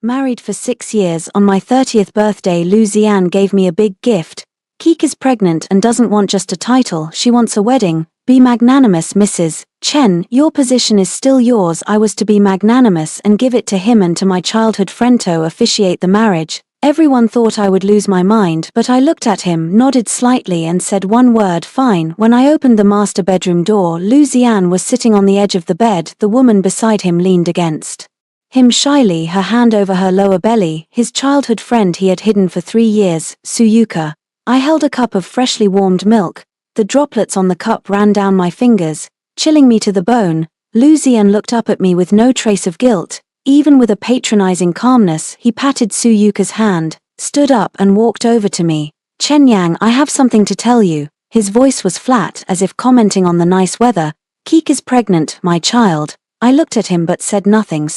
Married for 6 years, on my 30th birthday Lucianne gave me a big gift. Keek is pregnant and doesn't want just a title, she wants a wedding. Be magnanimous, Mrs. Chen, your position is still yours. I was to be magnanimous and give it to him and to my childhood friend to officiate the marriage. Everyone thought I would lose my mind, but I looked at him, nodded slightly and said one word, fine. When I opened the master bedroom door, Lucianne was sitting on the edge of the bed. The woman beside him leaned against him shyly, her hand over her lower belly, his childhood friend he had hidden for 3 years, Suyuka. I held a cup of freshly warmed milk. The droplets on the cup ran down my fingers, chilling me to the bone. Lucianne looked up at me with no trace of guilt. Even with a patronizing calmness, he patted Suyuka's hand, stood up and walked over to me. Chen Yang, I have something to tell you. His voice was flat, as if commenting on the nice weather. Keek is pregnant, my child. I looked at him but said nothing.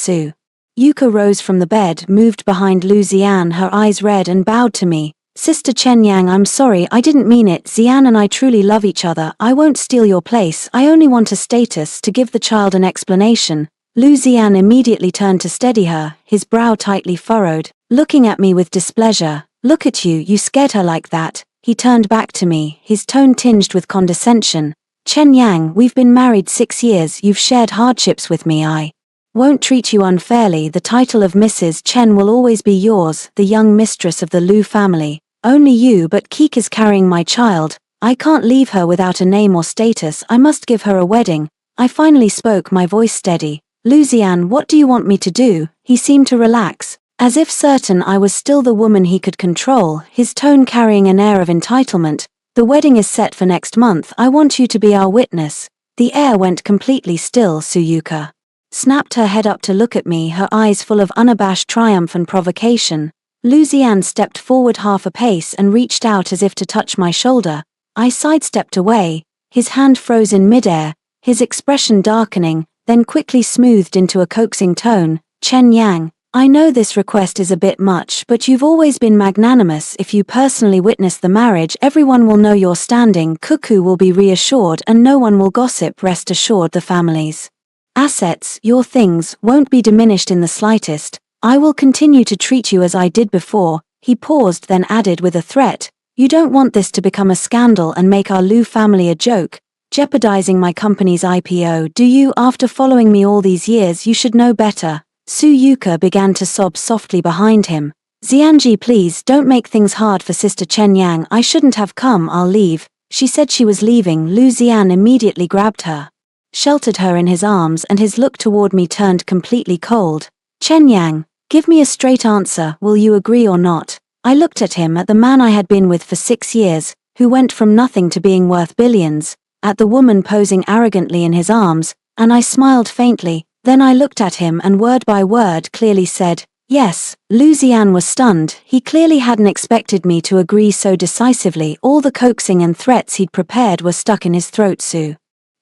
Yuka rose from the bed, moved behind Lucianne, her eyes red, and bowed to me. Sister Chen Yang, I'm sorry, I didn't mean it. Xian and I truly love each other. I won't steal your place. I only want a status to give the child an explanation. Lucianne immediately turned to steady her, his brow tightly furrowed, looking at me with displeasure. Look at you, you scared her like that. He turned back to me, his tone tinged with condescension. Chen Yang, we've been married 6 years, you've shared hardships with me. I won't treat you unfairly. The title of Mrs. Chen will always be yours, the young mistress of the Lu family. Only you, but Keek is carrying my child. I can't leave her without a name or status. I must give her a wedding. I finally spoke, my voice steady. Lucianne, what do you want me to do? He seemed to relax, as if certain I was still the woman he could control, his tone carrying an air of entitlement. The wedding is set for next month. I want you to be our witness. The air went completely still. Suyuka snapped her head up to look at me, her eyes full of unabashed triumph and provocation. Lucianne stepped forward half a pace and reached out as if to touch my shoulder. I sidestepped away, his hand froze in midair, his expression darkening, then quickly smoothed into a coaxing tone. Chen Yang, I know this request is a bit much, but you've always been magnanimous. If you personally witness the marriage, everyone will know your standing. Cuckoo will be reassured and no one will gossip. Rest assured, the family's assets, your things, won't be diminished in the slightest. I will continue to treat you as I did before. He paused, then added with a threat. You don't want this to become a scandal and make our Lu family a joke, jeopardizing my company's IPO, do you? After following me all these years, you should know better. Suyuka began to sob softly behind him. Xianji, please don't make things hard for Sister Chen Yang. I shouldn't have come. I'll leave. She said she was leaving. Lucianne immediately grabbed her, sheltered her in his arms, and his look toward me turned completely cold. Chen Yang, give me a straight answer. Will you agree or not? I looked at him, at the man I had been with for 6 years, who went from nothing to being worth billions, at the woman posing arrogantly in his arms, and I smiled faintly. Then I looked at him and word by word clearly said, yes. Lucianne was stunned. He clearly hadn't expected me to agree so decisively. All the coaxing and threats he'd prepared were stuck in his throat.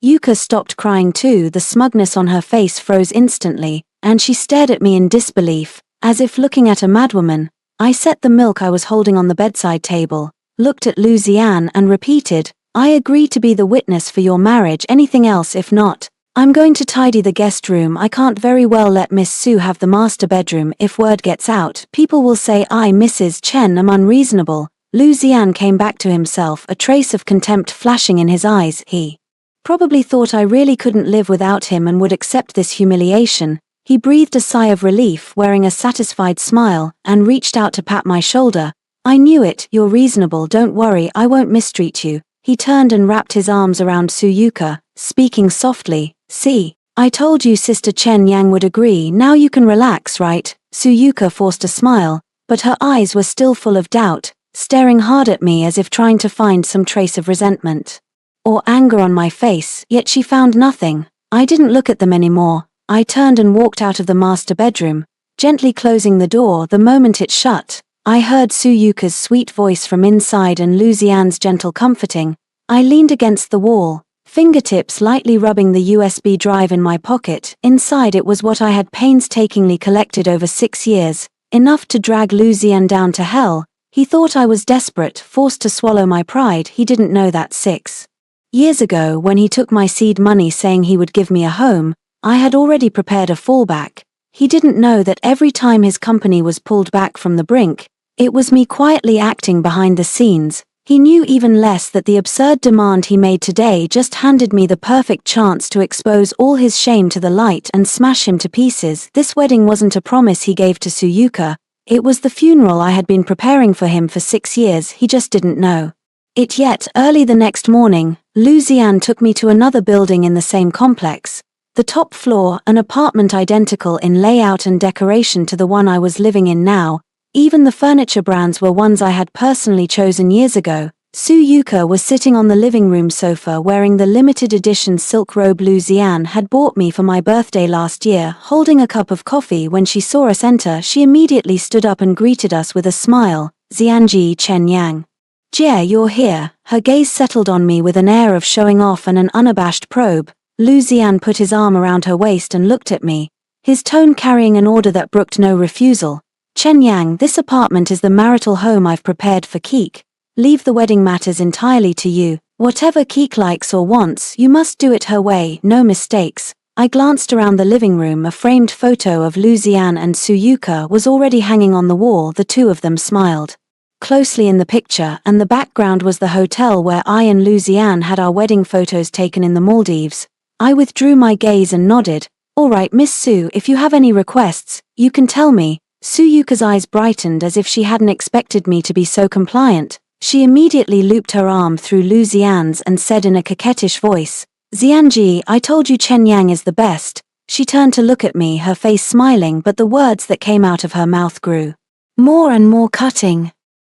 Yuka stopped crying too. The smugness on her face froze instantly, and she stared at me in disbelief, as if looking at a madwoman. I set the milk I was holding on the bedside table, looked at Lucianne and repeated, I agree to be the witness for your marriage. Anything else? If not, I'm going to tidy the guest room. I can't very well let Miss Su have the master bedroom. If word gets out, people will say I, Mrs. Chen, am unreasonable. Lucianne came back to himself, a trace of contempt flashing in his eyes. He probably thought I really couldn't live without him and would accept this humiliation. He breathed a sigh of relief, wearing a satisfied smile, and reached out to pat my shoulder. I knew it. You're reasonable. Don't worry, I won't mistreat you. He turned and wrapped his arms around Suyuka, speaking softly. See, I told you Sister Chen Yang would agree. Now you can relax, right? Suyuka forced a smile, but her eyes were still full of doubt, staring hard at me as if trying to find some trace of resentment or anger on my face, yet she found nothing. I didn't look at them anymore. I turned and walked out of the master bedroom, gently closing the door. The moment it shut, I heard Suyuka's sweet voice from inside and Lucianne's gentle comforting. I leaned against the wall, fingertips lightly rubbing the USB drive in my pocket. Inside it was what I had painstakingly collected over 6 years, enough to drag Lucianne down to hell. He thought I was desperate, forced to swallow my pride. He didn't know that 6 years ago, when he took my seed money saying he would give me a home, I had already prepared a fallback. He didn't know that every time his company was pulled back from the brink, it was me quietly acting behind the scenes. He knew even less that the absurd demand he made today just handed me the perfect chance to expose all his shame to the light and smash him to pieces. This wedding wasn't a promise he gave to Suyuka, it was the funeral I had been preparing for him for 6 years. He just didn't know it yet. Early the next morning, Lucian took me to another building in the same complex. The top floor, an apartment identical in layout and decoration to the one I was living in now. Even the furniture brands were ones I had personally chosen years ago. Suyuka was sitting on the living room sofa wearing the limited edition silk robe Lucian had bought me for my birthday last year, holding a cup of coffee. When she saw us enter, she immediately stood up and greeted us with a smile. Xianji Chen Yang. Jie, you're here. Her gaze settled on me with an air of showing off and an unabashed probe. Lucian put his arm around her waist and looked at me, his tone carrying an order that brooked no refusal. Chen Yang, this apartment is the marital home I've prepared for Keek. Leave the wedding matters entirely to you. Whatever Keek likes or wants, you must do it her way, no mistakes. I glanced around the living room. A framed photo of Lucian and Suyuka was already hanging on the wall. The two of them smiled closely in the picture, and the background was the hotel where I and Lucian had our wedding photos taken in the Maldives. I withdrew my gaze and nodded. All right, Miss Su, if you have any requests, you can tell me. Suyuka's eyes brightened as if she hadn't expected me to be so compliant. She immediately looped her arm through Lucian's and said in a coquettish voice, Xianji, I told you Chen Yang is the best. She turned to look at me, her face smiling, but the words that came out of her mouth grew more and more cutting.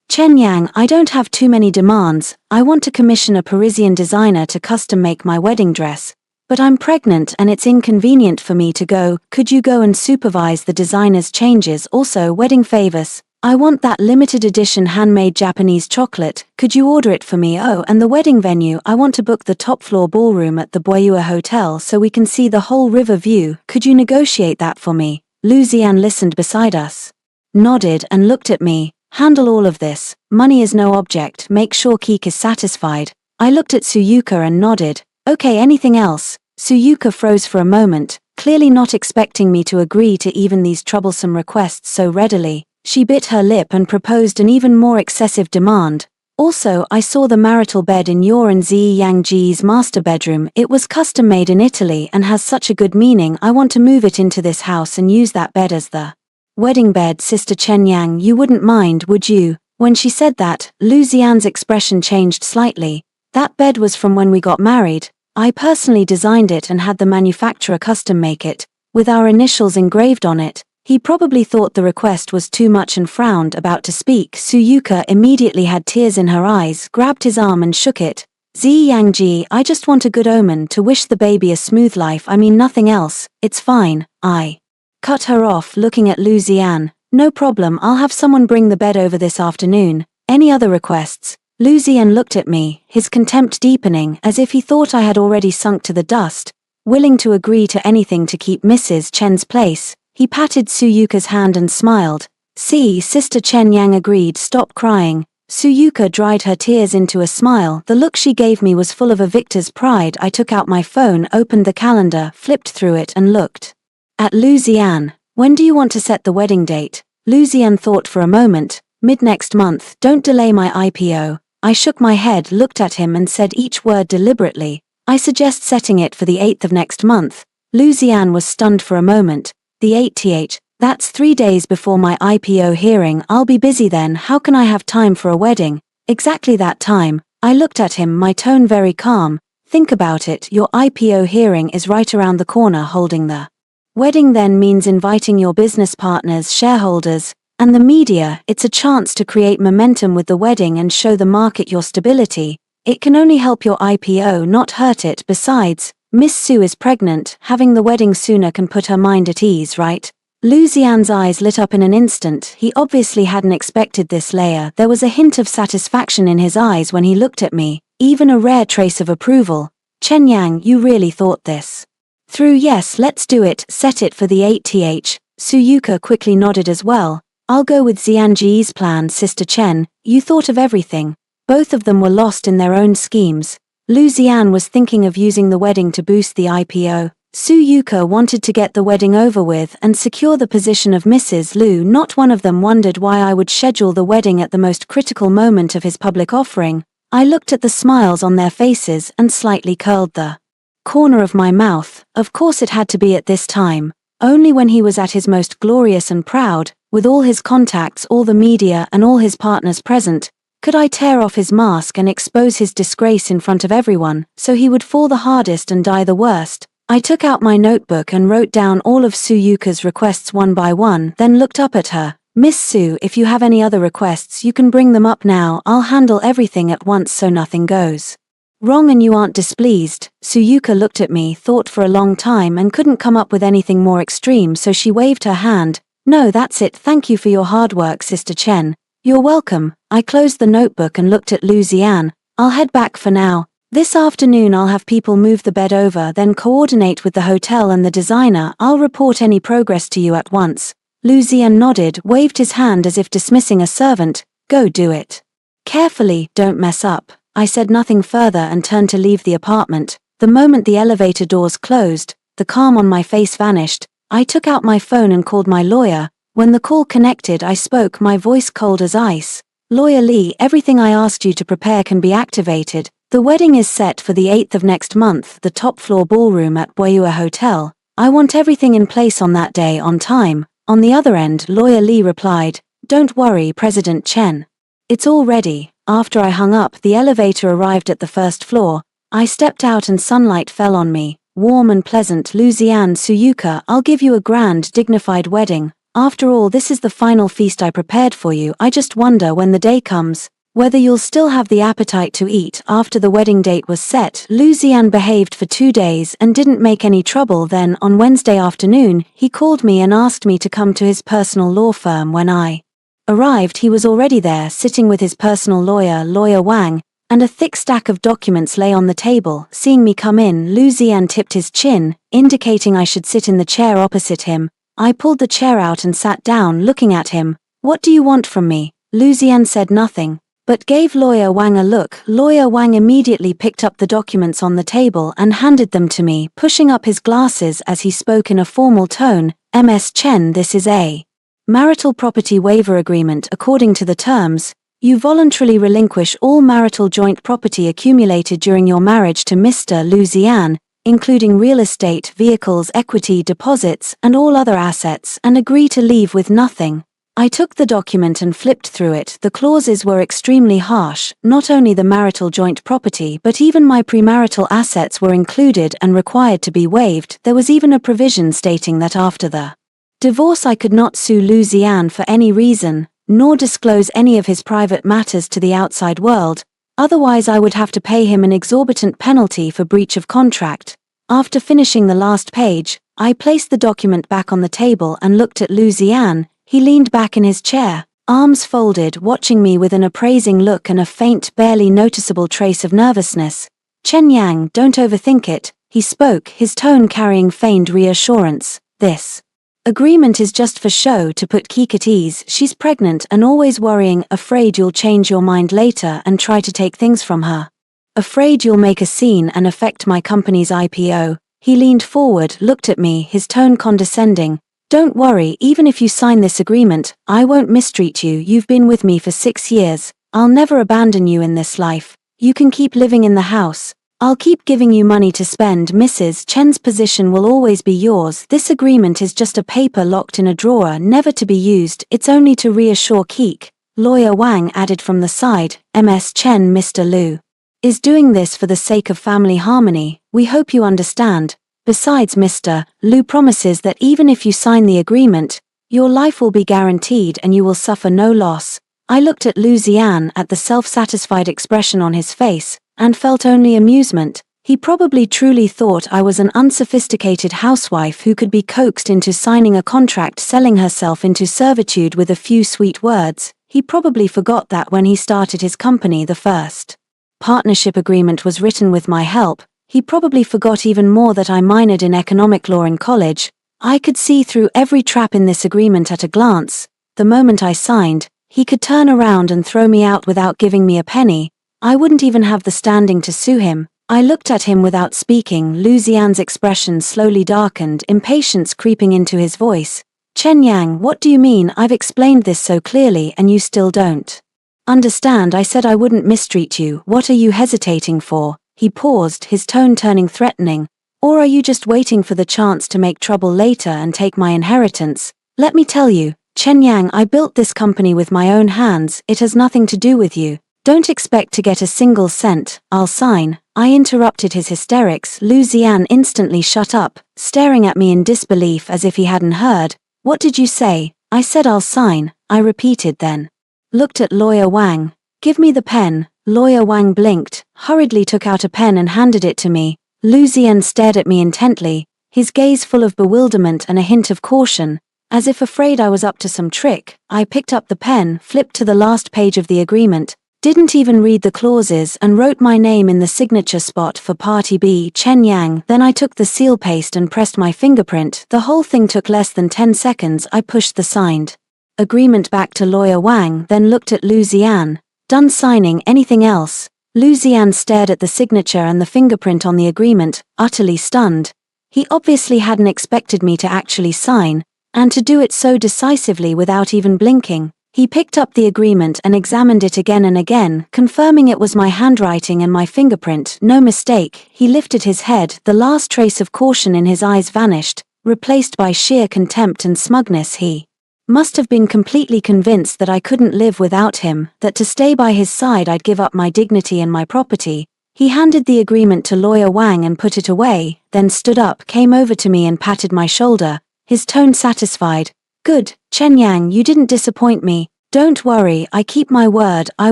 Chen Yang, I don't have too many demands. I want to commission a Parisian designer to custom make my wedding dress. But I'm pregnant and it's inconvenient for me to go. Could you go and supervise the designer's changes? Also, wedding favors. I want that limited edition handmade Japanese chocolate. Could you order it for me? Oh, and the wedding venue. I want to book the top floor ballroom at the Boyua Hotel so we can see the whole river view. Could you negotiate that for me? Lucian listened beside us, nodded and looked at me. Handle all of this. Money is no object. Make sure Keek is satisfied. I looked at Suyuka and nodded. Okay, anything else? Suyuka froze for a moment, clearly not expecting me to agree to even these troublesome requests so readily. She bit her lip and proposed an even more excessive demand. Also, I saw the marital bed in your and Xiangji's master bedroom. It was custom made in Italy and has such a good meaning. I want to move it into this house and use that bed as the wedding bed. Sister Chen Yang, you wouldn't mind, would you? When she said that, Lucian's expression changed slightly. That bed was from when we got married. I personally designed it and had the manufacturer custom make it, with our initials engraved on it. He probably thought the request was too much and frowned, about to speak. Suyuka immediately had tears in her eyes, grabbed his arm and shook it. Xiangji, I just want a good omen, to wish the baby a smooth life. I mean nothing else. It's fine. I cut her off, looking at Lucian. No problem, I'll have someone bring the bed over this afternoon. Any other requests? Lucian looked at me, his contempt deepening, as if he thought I had already sunk to the dust, willing to agree to anything to keep Mrs. Chen's place. He patted Suyuka's hand and smiled. See, Sister Chen Yang agreed. Stop crying. Suyuka dried her tears into a smile. The look she gave me was full of a victor's pride. I took out my phone, opened the calendar, flipped through it and looked at Lucian. When do you want to set the wedding date? Lucian thought for a moment. Mid-next month. Don't delay my IPO. I shook my head, looked at him and said each word deliberately. I suggest setting it for the 8th of next month. Lucian was stunned for a moment. The 8th? That's 3 days before my IPO hearing. I'll be busy then. How can I have time for a wedding? Exactly that time. I looked at him, my tone very calm. Think about it, your IPO hearing is right around the corner. Holding the wedding then means inviting your business partners, shareholders, and the media. It's a chance to create momentum with the wedding and show the market your stability. It can only help your IPO, not hurt it. Besides, Miss Su is pregnant. Having the wedding sooner can put her mind at ease, right? Lucian's eyes lit up in an instant. He obviously hadn't expected this layer. There was a hint of satisfaction in his eyes when he looked at me, even a rare trace of approval. Chen Yang, you really thought this through? Yes, let's do it. Set it for the 8th. Suyuka quickly nodded as well. I'll go with Xianji's plan. Sister Chen, you thought of everything. Both of them were lost in their own schemes. Lucian was thinking of using the wedding to boost the IPO. Su Yuka wanted to get the wedding over with and secure the position of Mrs. Lu. Not one of them wondered why I would schedule the wedding at the most critical moment of his public offering. I looked at the smiles on their faces and slightly curled the corner of my mouth. Of course it had to be at this time. Only when he was at his most glorious and proud, with all his contacts, all the media and all his partners present, could I tear off his mask and expose his disgrace in front of everyone, so he would fall the hardest and die the worst. I took out my notebook and wrote down all of Su Yuka's requests one by one, then looked up at her. Miss Su, if you have any other requests you can bring them up now. I'll handle everything at once so nothing goes wrong and you aren't displeased. Su Yuka looked at me, thought for a long time and couldn't come up with anything more extreme, so she waved her hand. No, that's it. Thank you for your hard work, Sister Chen. You're welcome. I closed the notebook and looked at Lu Zian. I'll head back for now. This afternoon I'll have people move the bed over, then coordinate with the hotel and the designer. I'll report any progress to you at once. Lu Zian nodded, waved his hand as if dismissing a servant. Go do it. Carefully, don't mess up. I said nothing further and turned to leave the apartment. The moment the elevator doors closed, the calm on my face vanished. I took out my phone and called my lawyer. When the call connected I spoke, my voice cold as ice. Lawyer Lee, everything I asked you to prepare can be activated. The wedding is set for the 8th of next month, the top floor ballroom at Boyua Hotel. I want everything in place on that day on time. On the other end, Lawyer Lee replied, Don't worry, President Chen. It's all ready. After I hung up, the elevator arrived at the first floor. I stepped out and sunlight fell on me. Warm and pleasant. Lu Zian, Su Yuka, I'll give you a grand, dignified wedding. After all, this is the final feast I prepared for you. I just wonder when the day comes, whether you'll still have the appetite to eat. After the wedding date was set, Lu Zian behaved for 2 days and didn't make any trouble. Then, on Wednesday afternoon, he called me and asked me to come to his personal law firm. When I arrived, he was already there, sitting with his personal lawyer, Lawyer Wang, and a thick stack of documents lay on the table. Seeing me come in, Lu Zian tipped his chin, indicating I should sit in the chair opposite him. I pulled the chair out and sat down, looking at him. What do you want from me? Lu Zian said nothing, but gave Lawyer Wang a look. Lawyer Wang immediately picked up the documents on the table and handed them to me, pushing up his glasses as he spoke in a formal tone. Ms. Chen, this is a marital property waiver agreement. According to the terms, you voluntarily relinquish all marital joint property accumulated during your marriage to Mr. Lu Zian, including real estate, vehicles, equity, deposits, and all other assets, and agree to leave with nothing. I took the document and flipped through it. The clauses were extremely harsh. Not only the marital joint property but even my premarital assets were included and required to be waived. There was even a provision stating that after the divorce I could not sue Lu Zian for any reason, nor disclose any of his private matters to the outside world, otherwise I would have to pay him an exorbitant penalty for breach of contract. After finishing the last page, I placed the document back on the table and looked at Lu Zian. He leaned back in his chair, arms folded, watching me with an appraising look and a faint, barely noticeable trace of nervousness. Chen Yang, don't overthink it, he spoke, his tone carrying feigned reassurance. This agreement is just for show, to put Keek at ease. She's pregnant and always worrying, afraid you'll change your mind later and try to take things from her. Afraid you'll make a scene and affect my company's IPO. He leaned forward, looked at me, his tone condescending. Don't worry, even if you sign this agreement, I won't mistreat you. You've been with me for 6 years. I'll never abandon you in this life. You can keep living in the house. I'll keep giving you money to spend. Mrs. Chen's position will always be yours. This agreement is just a paper locked in a drawer, never to be used. It's only to reassure Keek. Lawyer Wang added from the side. Ms. Chen, Mr. Lu is doing this for the sake of family harmony. We hope you understand. Besides, Mr. Lu promises that even if you sign the agreement, your life will be guaranteed and you will suffer no loss. I looked at Lu Zian, at the self-satisfied expression on his face, and felt only amusement. He probably truly thought I was an unsophisticated housewife who could be coaxed into signing a contract, selling herself into servitude with a few sweet words. He probably forgot that when he started his company, the first partnership agreement was written with my help. He probably forgot even more that I minored in economic law in college. I could see through every trap in this agreement at a glance. The moment I signed, he could turn around and throw me out without giving me a penny. I wouldn't even have the standing to sue him. I looked at him without speaking. Lucian's expression slowly darkened, impatience creeping into his voice. Chen Yang, what do you mean? I've explained this so clearly and you still don't understand. I said I wouldn't mistreat you. What are you hesitating for? He paused, his tone turning threatening. Or are you just waiting for the chance to make trouble later and take my inheritance? Let me tell you, Chen Yang, I built this company with my own hands. It has nothing to do with you. Don't expect to get a single cent. I'll sign. I interrupted his hysterics. Lucian instantly shut up, staring at me in disbelief as if he hadn't heard. What did you say? I said I'll sign, I repeated, then looked at Lawyer Wang. Give me the pen. Lawyer Wang blinked, hurriedly took out a pen and handed it to me. Lucian stared at me intently, his gaze full of bewilderment and a hint of caution. As if afraid I was up to some trick, I picked up the pen, flipped to the last page of the agreement, didn't even read the clauses, and wrote my name in the signature spot for Party B, Chen Yang. Then I took the seal paste and pressed my fingerprint. The whole thing took less than 10 seconds. I pushed the signed agreement back to Lawyer Wang, then looked at Lucian. Done signing? Anything else? Lucian stared at the signature and the fingerprint on the agreement, utterly stunned. He obviously hadn't expected me to actually sign, and to do it so decisively without even blinking. He picked up the agreement and examined it again and again, confirming it was my handwriting and my fingerprint, no mistake. He lifted his head, the last trace of caution in his eyes vanished, replaced by sheer contempt and smugness. He must have been completely convinced that I couldn't live without him, that to stay by his side I'd give up my dignity and my property. He handed the agreement to Lawyer Wang and put it away, then stood up, came over to me and patted my shoulder, his tone satisfied. Good, Chen Yang, you didn't disappoint me. Don't worry, I keep my word, I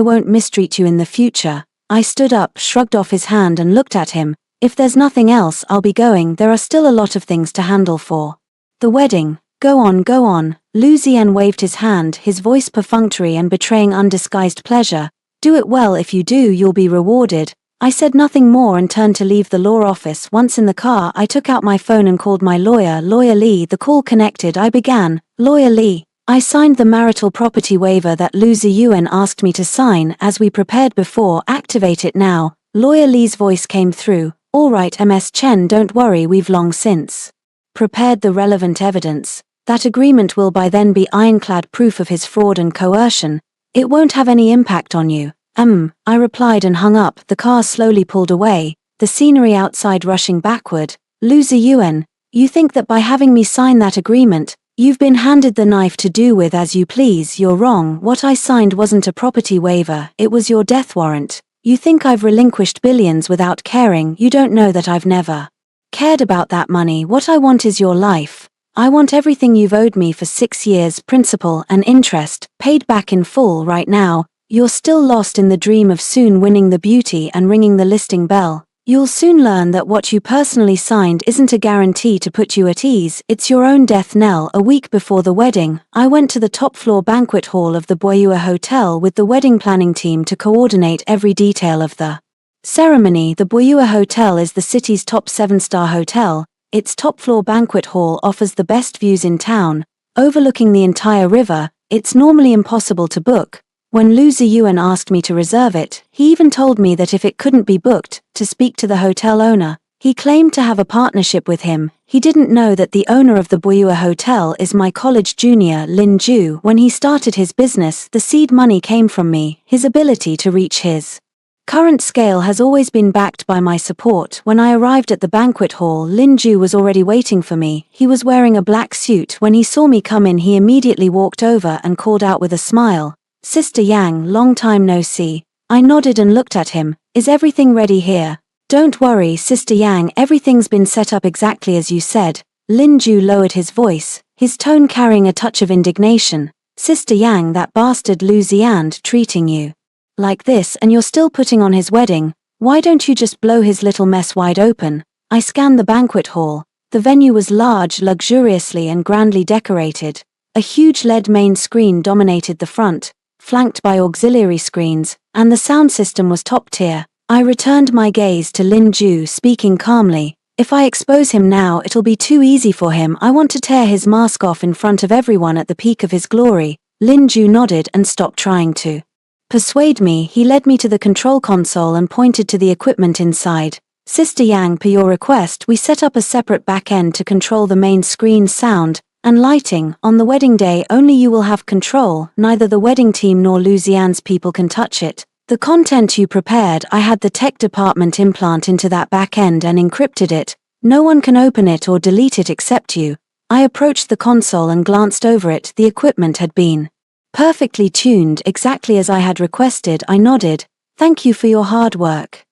won't mistreat you in the future. I stood up, shrugged off his hand and looked at him. If there's nothing else, I'll be going. There are still a lot of things to handle for the wedding. Go on, go on. Lucian waved his hand, his voice perfunctory and betraying undisguised pleasure. Do it well. If you do, you'll be rewarded. I said nothing more and turned to leave the law office. Once in the car, I took out my phone and called my lawyer, Lawyer Lee. The call connected. I began, Lawyer Lee. I signed the marital property waiver that Lu Ziyuan asked me to sign as we prepared before. Activate it now. Lawyer Lee's voice came through. All right, Ms. Chen, don't worry, we've long since prepared the relevant evidence. That agreement will by then be ironclad proof of his fraud and coercion. It won't have any impact on you. I replied and hung up. The car slowly pulled away, the scenery outside rushing backward. Lu Ziyuan, you think that by having me sign that agreement, you've been handed the knife to do with as you please. You're wrong. What I signed wasn't a property waiver, it was your death warrant. You think I've relinquished billions without caring. You don't know that I've never cared about that money. What I want is your life. I want everything you've owed me for 6 years, principal and interest, paid back in full right now. You're still lost in the dream of soon winning the beauty and ringing the listing bell. You'll soon learn that what you personally signed isn't a guarantee to put you at ease, it's your own death knell. A week before the wedding, I went to the top-floor banquet hall of the Boyua Hotel with the wedding planning team to coordinate every detail of the ceremony. The Boyua Hotel is the city's top 7-star hotel. Its top-floor banquet hall offers the best views in town, overlooking the entire river. It's normally impossible to book. When Lu Ziyuan asked me to reserve it, he even told me that if it couldn't be booked, to speak to the hotel owner. He claimed to have a partnership with him. He didn't know that the owner of the Boyua Hotel is my college junior, Lin Ju. When he started his business, the seed money came from me. His ability to reach his current scale has always been backed by my support. When I arrived at the banquet hall, Lin Ju was already waiting for me. He was wearing a black suit. When he saw me come in, he immediately walked over and called out with a smile, Sister Yang, long time no see. I nodded and looked at him. Is everything ready here? Don't worry, Sister Yang, everything's been set up exactly as you said. Lin Ju lowered his voice, his tone carrying a touch of indignation. Sister Yang, that bastard Lu Ziyuan treating you like this, and you're still putting on his wedding. Why don't you just blow his little mess wide open? I scanned the banquet hall. The venue was large, luxuriously and grandly decorated. A huge LED main screen dominated the front, flanked by auxiliary screens, and the sound system was top tier. I returned my gaze to Lin Ju, speaking calmly. If I expose him now, it'll be too easy for him. I want to tear his mask off in front of everyone at the peak of his glory. Lin Ju nodded and stopped trying to persuade me. He led me to the control console and pointed to the equipment inside. Sister Yang, per your request, we set up a separate back-end to control the main screen, sound, and lighting. On the wedding day only you will have control, neither the wedding team nor Luzian's people can touch it. The content you prepared, I had the tech department implant into that back-end and encrypted it. No one can open it or delete it except you. I approached the console and glanced over it. The equipment had been perfectly tuned, exactly as I had requested. I nodded. Thank you for your hard work.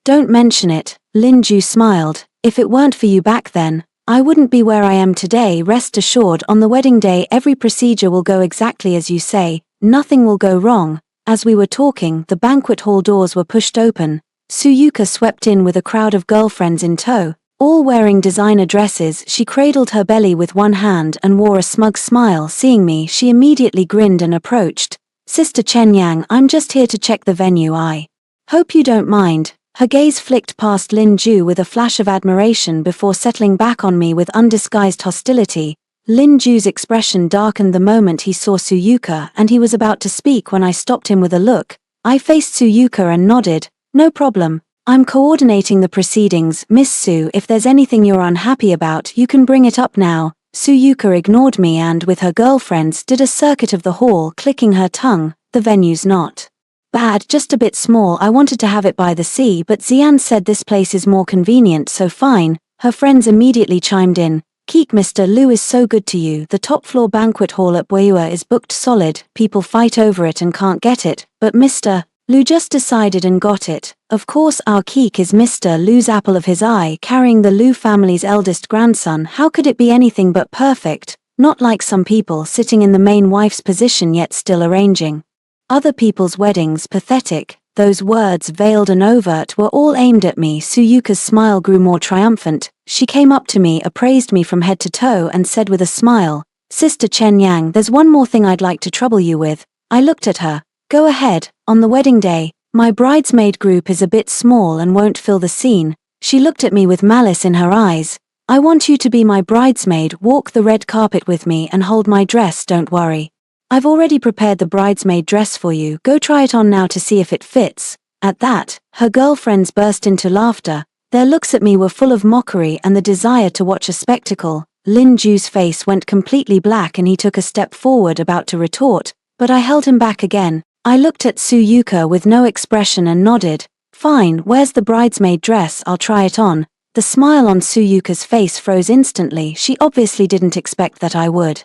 Don't mention it, Lin Ju smiled. If it weren't for you back then, I wouldn't be where I am today. Rest assured, on the wedding day every procedure will go exactly as you say, nothing will go wrong. As we were talking, the banquet hall doors were pushed open. Suyuka swept in with a crowd of girlfriends in tow, all wearing designer dresses. She cradled her belly with one hand and wore a smug smile. Seeing me, she immediately grinned and approached. Sister Chen Yang, I'm just here to check the venue. I hope you don't mind. Her gaze flicked past Lin Ju with a flash of admiration before settling back on me with undisguised hostility. Lin Ju's expression darkened the moment he saw Suyuka, and he was about to speak when I stopped him with a look. I faced Suyuka and nodded. No problem. I'm coordinating the proceedings, Miss Su. If there's anything you're unhappy about, you can bring it up now. Suyuka ignored me and, with her girlfriends, did a circuit of the hall, clicking her tongue. The venue's not bad, just a bit small. I wanted to have it by the sea, but Xian said this place is more convenient, so fine. Her friends immediately chimed in. Keek, Mr. Liu is so good to you. The top floor banquet hall at Bueyua is booked solid. People fight over it and can't get it, but Mr. Liu just decided and got it. Of course, our Keek is Mr. Liu's apple of his eye, carrying the Liu family's eldest grandson. How could it be anything but perfect? Not like some people sitting in the main wife's position yet still arranging other people's weddings. Pathetic. Those words, veiled and overt, were all aimed at me. Suyuka's smile grew more triumphant. She came up to me, appraised me from head to toe, and said with a smile, Sister Chen Yang, there's one more thing I'd like to trouble you with. I looked at her. Go ahead. On the wedding day, my bridesmaid group is a bit small and won't fill the scene. She looked at me with malice in her eyes. I want you to be my bridesmaid, walk the red carpet with me and hold my dress. Don't worry. I've already prepared the bridesmaid dress for you. Go try it on now to see if it fits. At that, her girlfriends burst into laughter. Their looks at me were full of mockery and the desire to watch a spectacle. Lin Ju's face went completely black and he took a step forward, about to retort, but I held him back again. I looked at Suyuka with no expression and nodded. Fine, where's the bridesmaid dress? I'll try it on. The smile on Suyuka's face froze instantly. She obviously didn't expect that I would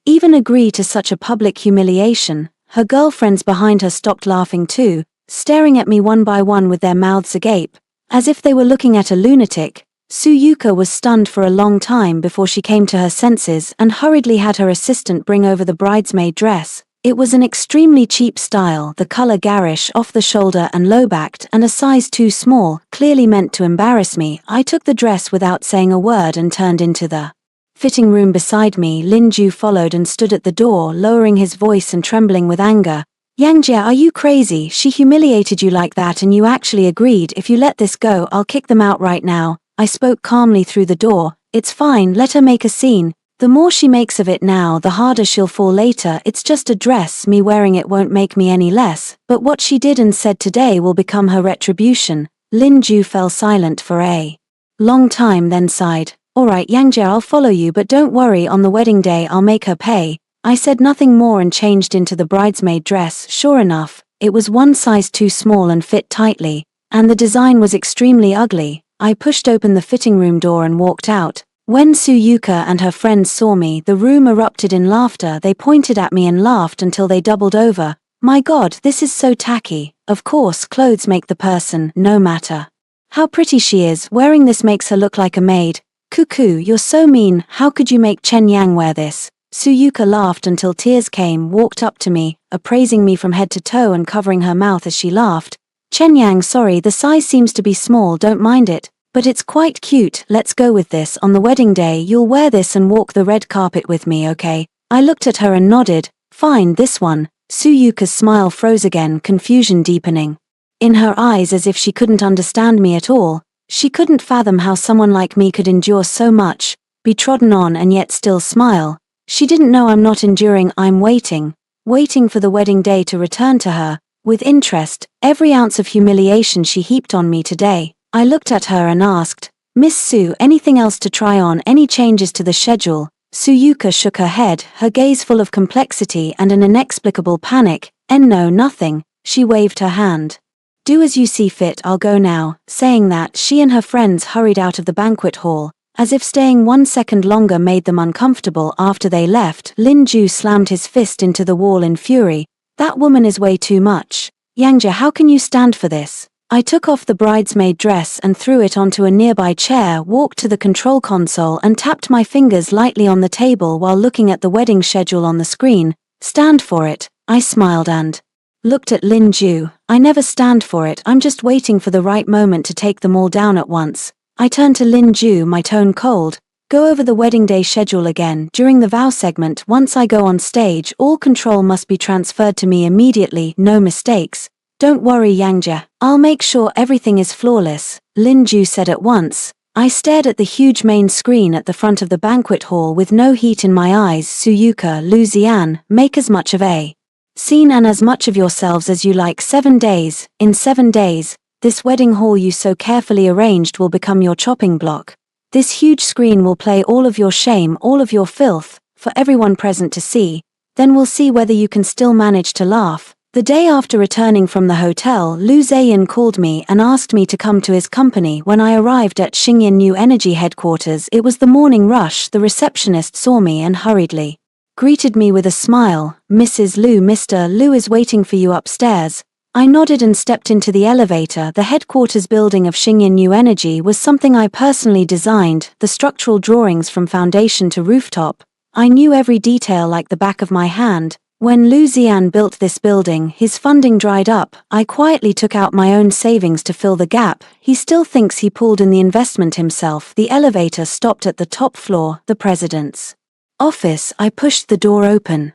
even agree to such a public humiliation. Her girlfriends behind her stopped laughing too, staring at me one by one with their mouths agape, as if they were looking at a lunatic. Suyuka was stunned for a long time before she came to her senses and hurriedly had her assistant bring over the bridesmaid dress. It was an extremely cheap style, the color garish, off the shoulder and low-backed, and a size too small, clearly meant to embarrass me. I took the dress without saying a word and turned into the fitting room beside me. Lin Ju followed and stood at the door, lowering his voice and trembling with anger. Yangjia, are you crazy? She humiliated you like that and you actually agreed. If you let this go, I'll kick them out right now. I spoke calmly through the door. It's fine, let her make a scene. The more she makes of it now, the harder she'll fall later. It's just a dress, me wearing it won't make me any less, but what she did and said today will become her retribution. Lin Ju fell silent for a long time, then sighed. Alright Yangjia, I'll follow you, but don't worry, on the wedding day I'll make her pay. I said nothing more and changed into the bridesmaid dress. Sure enough, it was one size too small and fit tightly, and the design was extremely ugly. I pushed open the fitting room door and walked out. When Suyuka and her friends saw me, the room erupted in laughter. They pointed at me and laughed until they doubled over. My God, this is so tacky. Of course, clothes make the person, no matter how pretty she is. Wearing this makes her look like a maid. Cuckoo, you're so mean. How could you make Chen Yang wear this? Suyuka laughed until tears came, walked up to me, appraising me from head to toe and covering her mouth as she laughed. Chen Yang, sorry, the size seems to be small, don't mind it, but it's quite cute. Let's go with this. On the wedding day, you'll wear this and walk the red carpet with me, okay? I looked at her and nodded. Fine, this one. Suyuka's smile froze again, confusion deepening in her eyes as if she couldn't understand me at all. She couldn't fathom how someone like me could endure so much, be trodden on and yet still smile. She didn't know I'm not enduring, I'm waiting for the wedding day to return to her. with interest, every ounce of humiliation she heaped on me today. I looked at her and asked, "Miss Sue, anything else to try on, any changes to the schedule?" Suyuka shook her head, her gaze full of complexity and an inexplicable panic. No, nothing." She waved her hand. "Do as you see fit, I'll go now." Saying that, she and her friends hurried out of the banquet hall. As if staying 1 second longer made them uncomfortable after they left, Lin Ju slammed his fist into the wall in fury. "That woman is way too much. Yangja, how can you stand for this?" I took off the bridesmaid dress and threw it onto a nearby chair, walked to the control console and tapped my fingers lightly on the table while looking at the wedding schedule on the screen. "Stand for it." I smiled and looked at Lin Ju. "I never stand for it, I'm just waiting for the right moment to take them all down at once." I turned to Lin Ju, my tone cold. "Go over the wedding day schedule again. During the vow segment, once I go on stage, all control must be transferred to me immediately, no mistakes." "Don't worry, Yangja, I'll make sure everything is flawless," Lin Ju said at once. I stared at the huge main screen at the front of the banquet hall with no heat in my eyes. "Suyuka, Lu Xian, make as much of a scene and as much of yourselves as you like. 7 days. In 7 days, this wedding hall you so carefully arranged will become your chopping block. This huge screen will play all of your shame, all of your filth, for everyone present to see. Then we'll see whether you can still manage to laugh." The day after returning from the hotel, Lu Ziyan called me and asked me to come to his company. When I arrived at Xingyan New Energy headquarters, it was the morning rush. The receptionist saw me and hurriedly greeted me with a smile. "Mrs. Lu, Mr. Lu is waiting for you upstairs." I nodded and stepped into the elevator. The headquarters building of Xingyan New Energy was something I personally designed, the structural drawings from foundation to rooftop. I knew every detail like the back of my hand. When Lu Xian built this building, his funding dried up. I quietly took out my own savings to fill the gap. He still thinks he pulled in the investment himself. The elevator stopped at the top floor, the president's office. I pushed the door open.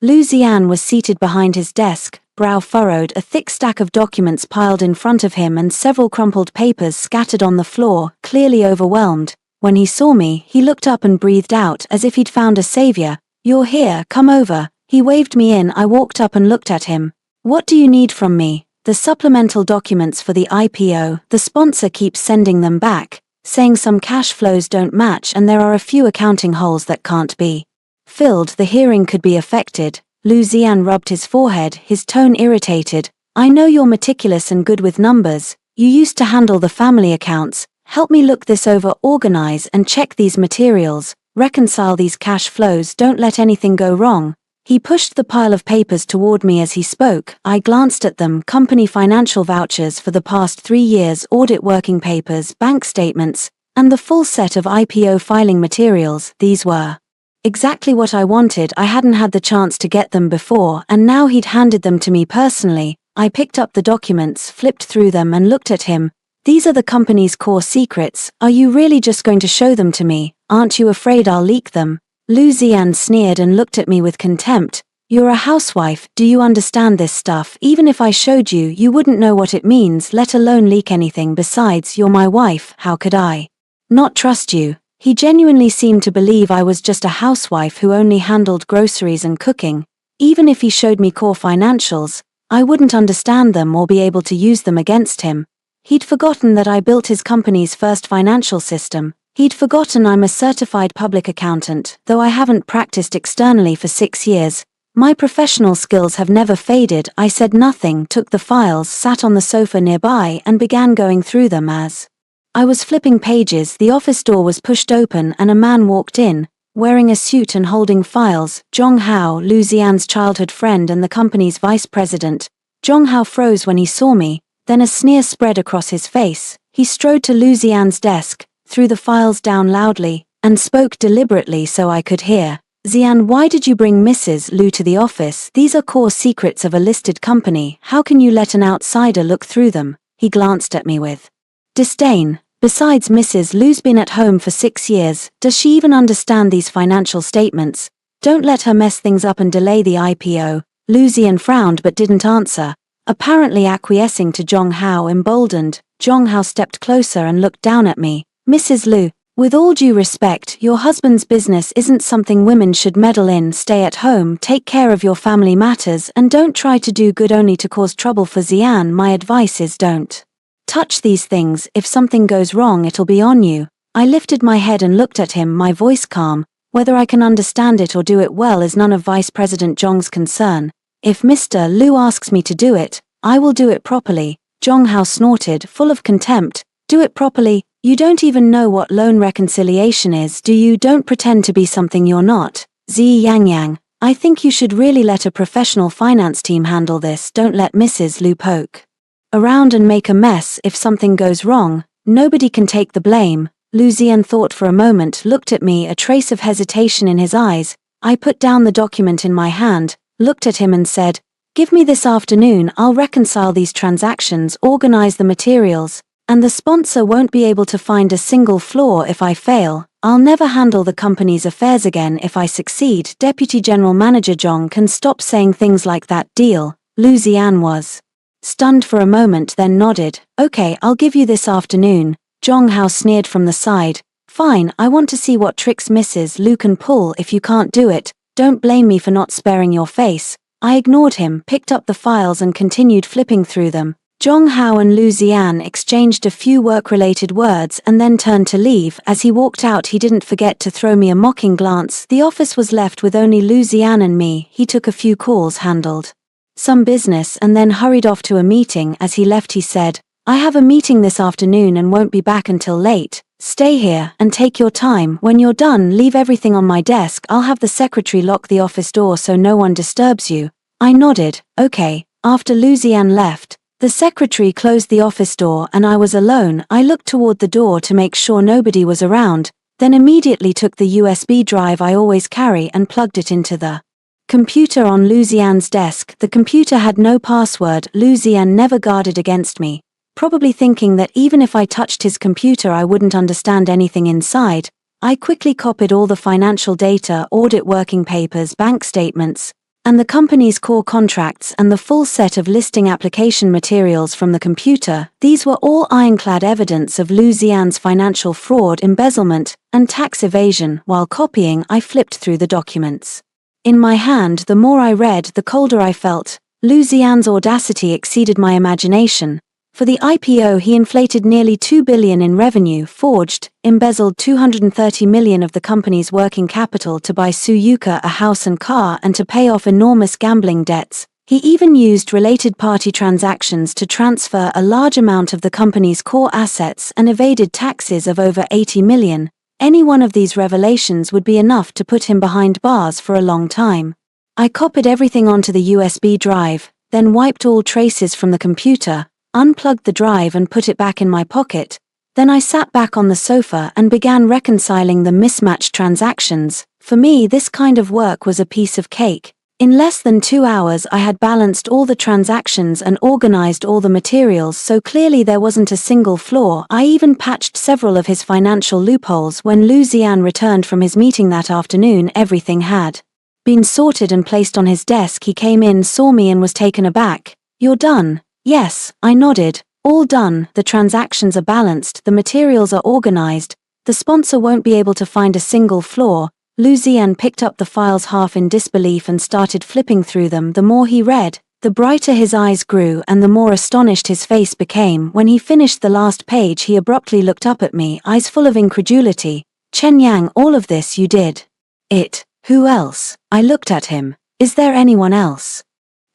Lu Xian was seated behind his desk, brow furrowed, a thick stack of documents piled in front of him and several crumpled papers scattered on the floor, clearly overwhelmed. When he saw me, he looked up and breathed out as if he'd found a savior. "You're here, come over." He waved me in. I walked up and looked at him. "What do you need from me?" "The supplemental documents for the IPO. The sponsor keeps sending them back, saying some cash flows don't match and there are a few accounting holes that can't be filled. The hearing could be affected." Lu Xian rubbed his forehead, his tone irritated. "I know you're meticulous and good with numbers. You used to handle the family accounts. Help me look this over, organize and check these materials, reconcile these cash flows, don't let anything go wrong." He pushed the pile of papers toward me as he spoke. I glanced at them: company financial vouchers for the past 3 years, audit working papers, bank statements, and the full set of IPO filing materials. These were exactly what I wanted. I hadn't had the chance to get them before, and now he'd handed them to me personally. I picked up the documents, flipped through them and looked at him. "These are the company's core secrets. Are you really just going to show them to me? Aren't you afraid I'll leak them?" Lu Xian sneered and looked at me with contempt. "You're a housewife, do you understand this stuff? Even if I showed you, you wouldn't know what it means, let alone leak anything. Besides, you're my wife, how could I not trust you?" He genuinely seemed to believe I was just a housewife who only handled groceries and cooking. Even if he showed me core financials, I wouldn't understand them or be able to use them against him. He'd forgotten that I built his company's first financial system. He'd forgotten I'm a certified public accountant, though I haven't practiced externally for 6 years. My professional skills have never faded. I said nothing, took the files, sat on the sofa nearby, and began going through them. As I was flipping pages, the office door was pushed open and a man walked in, wearing a suit and holding files. Zhong Hao, Lu Xian's childhood friend and the company's vice president. Zhong Hao froze when he saw me, then a sneer spread across his face. He strode to Lu Xian's desk, threw the files down loudly, and spoke deliberately so I could hear. "Xian, why did you bring Mrs. Lu to the office? These are core secrets of a listed company. How can you let an outsider look through them?" He glanced at me with disdain. "Besides, Mrs. Lu's been at home for 6 years. Does she even understand these financial statements? Don't let her mess things up and delay the IPO." Lu Xian frowned but didn't answer, apparently acquiescing to Zhong Hao. Emboldened, Zhong Hao stepped closer and looked down at me. "Mrs. Lu, With all due respect, your husband's business isn't something women should meddle in. Stay at home, take care of your family matters, and don't try to do good only to cause trouble for Xian. My advice is don't touch these things. If something goes wrong, it'll be on you. I lifted my head and looked at him, my voice calm. Whether I can understand it or do it well is none of Vice President Zhong's concern. If Mr. Liu asks me to do it, I will do it properly. Zhong Hao snorted, full of contempt. Do it properly? You don't even know what loan reconciliation is, do you? Don't pretend to be something you're not. Zi Yangyang, I think you should really let a professional finance team handle this. Don't let Mrs. Liu poke around and make a mess. If something goes wrong, nobody can take the blame. Lu Zian thought for a moment, looked at me, a trace of hesitation in his eyes. I put down the document in my hand, looked at him and said, "Give me this afternoon, I'll reconcile these transactions, organize the materials, and the sponsor won't be able to find a single flaw if I fail. I'll never handle the company's affairs again if I succeed." Deputy General Manager Zhong can stop saying things like that. Deal? Lu Zian was stunned for a moment, then nodded. "Okay, I'll give you this afternoon." Zhong Hao sneered from the side. "Fine, I want to see what tricks Mrs. Liu can pull. If you can't do it, don't blame me for not sparing your face." I ignored him, picked up the files and continued flipping through them. Zhong Hao and Lu Zian exchanged a few work-related words and then turned to leave. As he walked out, he didn't forget to throw me a mocking glance. The office was left with only Lu Zian and me. He took a few calls, handled some business, and then hurried off to a meeting. As he left, he said, "I have a meeting this afternoon and won't be back until late. Stay here and take your time. When you're done, leave everything on my desk. I'll have the secretary lock the office door so no one disturbs you." I nodded. Okay. After Lu Zian left, the secretary closed the office door and I was alone. I looked toward the door to make sure nobody was around, then immediately took the USB drive I always carry and plugged it into the computer on Lu Zian's desk. The computer had no password. Lu Zian never guarded against me, probably thinking that even if I touched his computer I wouldn't understand anything inside. I quickly copied all the financial data, audit working papers, bank statements, and the company's core contracts and the full set of listing application materials from the computer. These were all ironclad evidence of Lu Zian's financial fraud, embezzlement, and tax evasion. While copying, I flipped through the documents in my hand. The more I read, the colder I felt. Lu Zian's audacity exceeded my imagination. For the IPO, he inflated nearly 2 billion in revenue, forged, embezzled 230 million of the company's working capital to buy Su Yuka a house and car and to pay off enormous gambling debts. He even used related party transactions to transfer a large amount of the company's core assets and evaded taxes of over 80 million. Any one of these revelations would be enough to put him behind bars for a long time. I copied everything onto the USB drive, then wiped all traces from the computer, unplugged the drive and put it back in my pocket. Then I sat back on the sofa and began reconciling the mismatched transactions. For me, this kind of work was a piece of cake. In less than 2 hours I had balanced all the transactions and organized all the materials so clearly there wasn't a single flaw. I even patched several of his financial loopholes. When Lu Zian returned from his meeting that afternoon, everything had been sorted and placed on his desk. He came in, saw me and was taken aback. "You're done?" "Yes," I nodded. "All done. The transactions are balanced, the materials are organized, the sponsor won't be able to find a single flaw." Lu Zian picked up the files half in disbelief and started flipping through them. The more he read, the brighter his eyes grew and the more astonished his face became. When he finished the last page, he abruptly looked up at me, eyes full of incredulity. "Chen Yang, all of this you did it? Who else?" I looked at him. "Is there anyone else?"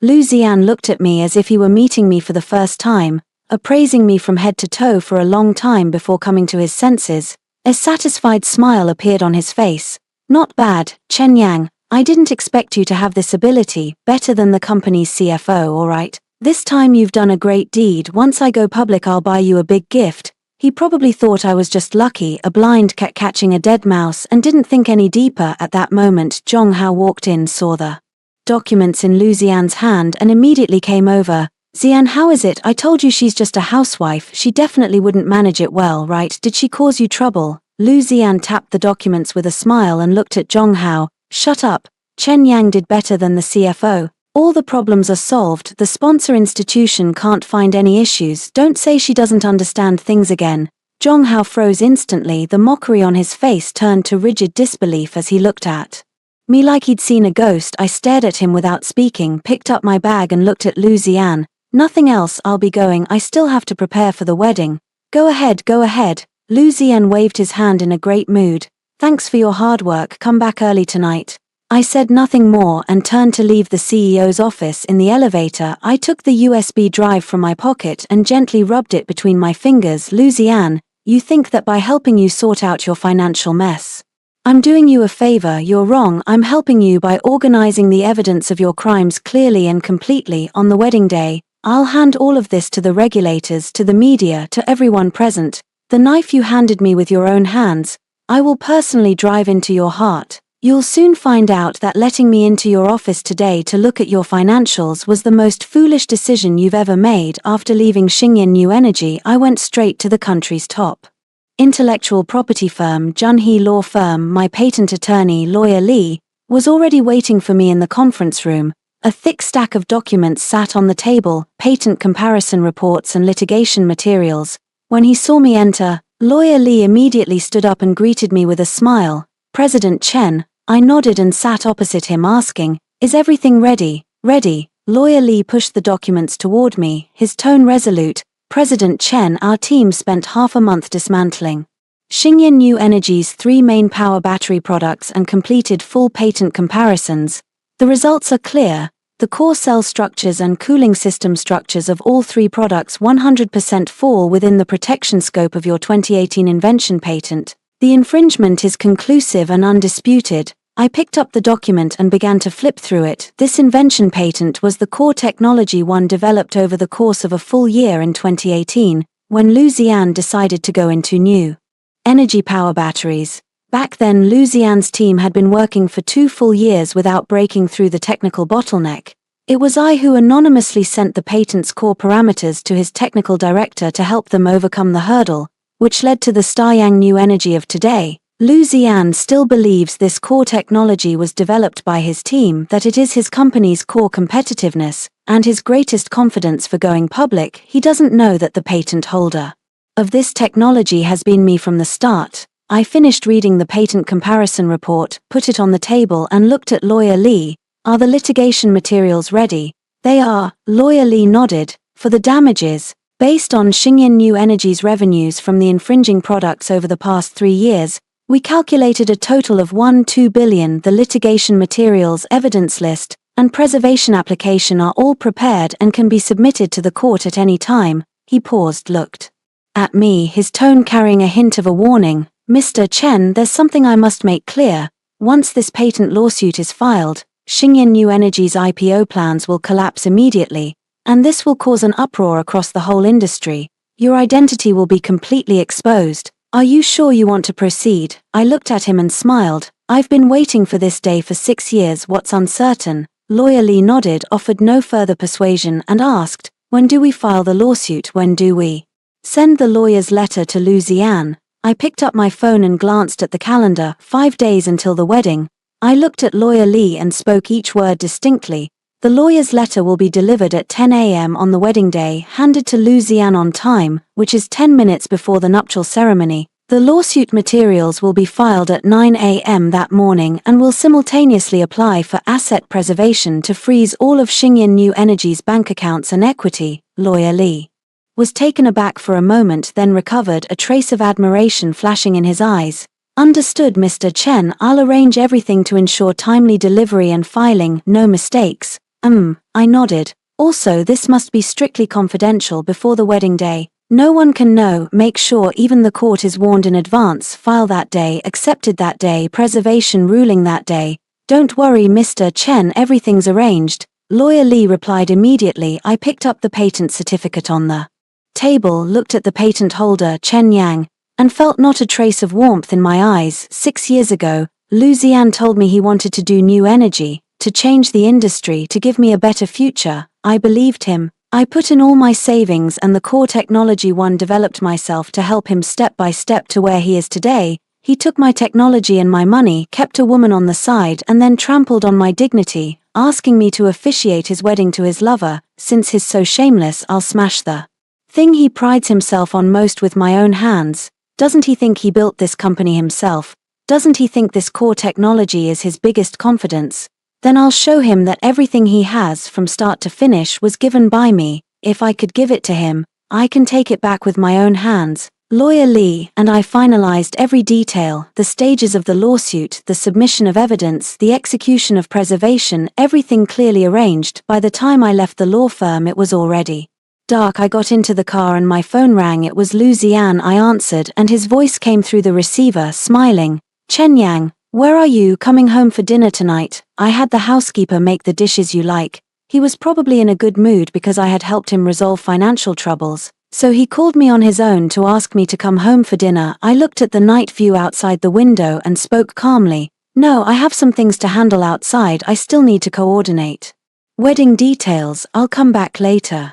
Lu Zian looked at me as if he were meeting me for the first time, appraising me from head to toe for a long time before coming to his senses. A satisfied smile appeared on his face. "Not bad, Chen Yang. I didn't expect you to have this ability, better than the company's CFO, alright. This time you've done a great deed. Once I go public I'll buy you a big gift." He probably thought I was just lucky, a blind cat catching a dead mouse, and didn't think any deeper. At that moment, Zhong Hao walked in, saw the documents in Lu Zian's hand and immediately came over. "Zian, how is it? I told you she's just a housewife. She definitely wouldn't manage it well, right? Did she cause you trouble?" Lu Zian tapped the documents with a smile and looked at Zhong Hao. "Shut up. Chen Yang did better than the CFO. All the problems are solved. The sponsor institution can't find any issues. Don't say she doesn't understand things again." Zhong Hao froze instantly. The mockery on his face turned to rigid disbelief as he looked at me like he'd seen a ghost. I stared at him without speaking, picked up my bag and looked at Lu Zian. Nothing else, I'll be going. I still have to prepare for the wedding. Go ahead, go ahead. Lu Zian waved his hand in a great mood. Thanks for your hard work, come back early tonight. I said nothing more and turned to leave the CEO's office. In the elevator, I took the USB drive from my pocket and gently rubbed it between my fingers. Lu Zian, you think that by helping you sort out your financial mess, I'm doing you a favor? You're wrong. I'm helping you by organizing the evidence of your crimes clearly and completely. On the wedding day, I'll hand all of this to the regulators, to the media, to everyone present. The knife you handed me with your own hands, I will personally drive into your heart. You'll soon find out that letting me into your office today to look at your financials was the most foolish decision you've ever made. After leaving Xingyan New Energy, I went straight to the country's top intellectual property firm, Junhee Law Firm. My patent attorney, Lawyer Li, was already waiting for me in the conference room. A thick stack of documents sat on the table, patent comparison reports and litigation materials. When he saw me enter, Lawyer Li immediately stood up and greeted me with a smile. President Chen. I nodded and sat opposite him, asking, "Is everything ready?" "Ready." Lawyer Li pushed the documents toward me, his tone resolute. "President Chen, our team spent half a month dismantling Xingyan New Energy's 3 main power battery products and completed full patent comparisons. The results are clear. The core cell structures and cooling system structures of all 3 products 100% fall within the protection scope of your 2018 invention patent. The infringement is conclusive and undisputed." I picked up the document and began to flip through it. This invention patent was the core technology one developed over the course of a full year in 2018, when Lu Zian decided to go into new energy power batteries. Back then, Lu Zian's team had been working for 2 full years without breaking through the technical bottleneck. It was I who anonymously sent the patent's core parameters to his technical director to help them overcome the hurdle, which led to the Stayang New Energy of today. Lu Zian still believes this core technology was developed by his team, that it is his company's core competitiveness, and his greatest confidence for going public. He doesn't know that the patent holder of this technology has been me from the start. I finished reading the patent comparison report, put it on the table and looked at Lawyer Li. "Are the litigation materials ready?" "They are." Lawyer Li nodded. "For the damages, based on Xingyan New Energy's revenues from the infringing products over the past 3 years, we calculated a total of 1.2 billion. The litigation materials, evidence list, and preservation application are all prepared and can be submitted to the court at any time." He paused, looked at me, his tone carrying a hint of a warning. "Mr. Chen, there's something I must make clear. Once this patent lawsuit is filed, Xingyan New Energy's IPO plans will collapse immediately, and this will cause an uproar across the whole industry. Your identity will be completely exposed. Are you sure you want to proceed?" I looked at him and smiled. "I've been waiting for this day for 6 years. What's uncertain?" Lawyer Li nodded, offered no further persuasion, and asked, "When do we file the lawsuit? When do we send the lawyer's letter to Lu Zian?" I picked up my phone and glanced at the calendar. 5 days until the wedding. I looked at Lawyer Li and spoke each word distinctly. "The lawyer's letter will be delivered at 10 a.m. on the wedding day, handed to Lu Zian on time, which is 10 minutes before the nuptial ceremony. The lawsuit materials will be filed at 9 a.m. that morning and will simultaneously apply for asset preservation to freeze all of Xingyan New Energy's bank accounts and equity." Lawyer Li was taken aback for a moment, then recovered, a trace of admiration flashing in his eyes. "Understood, Mr. Chen. I'll arrange everything to ensure timely delivery and filing, no mistakes." I nodded. "Also, this must be strictly confidential before the wedding day. No one can know. Make sure even the court is warned in advance. File that day, accepted that day, preservation ruling that day." "Don't worry, Mr. Chen, everything's arranged." Lawyer Li replied immediately. I picked up the patent certificate on the table, looked at the patent holder, Chen Yang, and felt not a trace of warmth in my eyes. 6 years ago, Lu Zian told me he wanted to do new energy, to change the industry, to give me a better future. I believed him. I put in all my savings and the core technology one developed myself to help him step by step to where he is today. He took my technology and my money, kept a woman on the side, and then trampled on my dignity, asking me to officiate his wedding to his lover. Since he's so shameless, I'll smash the thing he prides himself on most with my own hands. Doesn't he think he built this company himself? Doesn't he think this core technology is his biggest confidence? Then I'll show him that everything he has from start to finish was given by me. If I could give it to him, I can take it back with my own hands. Lawyer Lee and I finalized every detail, the stages of the lawsuit, the submission of evidence, the execution of preservation, everything clearly arranged. By the time I left the law firm it was already dark. I got into the car and my phone rang. It was Lu Zian. I answered and his voice came through the receiver, smiling. Chen Yang, where are you? Coming home for dinner tonight? I had the housekeeper make the dishes you like. He was probably in a good mood because I had helped him resolve financial troubles, so he called me on his own to ask me to come home for dinner. I looked at the night view outside the window and spoke calmly. No, I have some things to handle outside. I still need to coordinate wedding details. I'll come back later.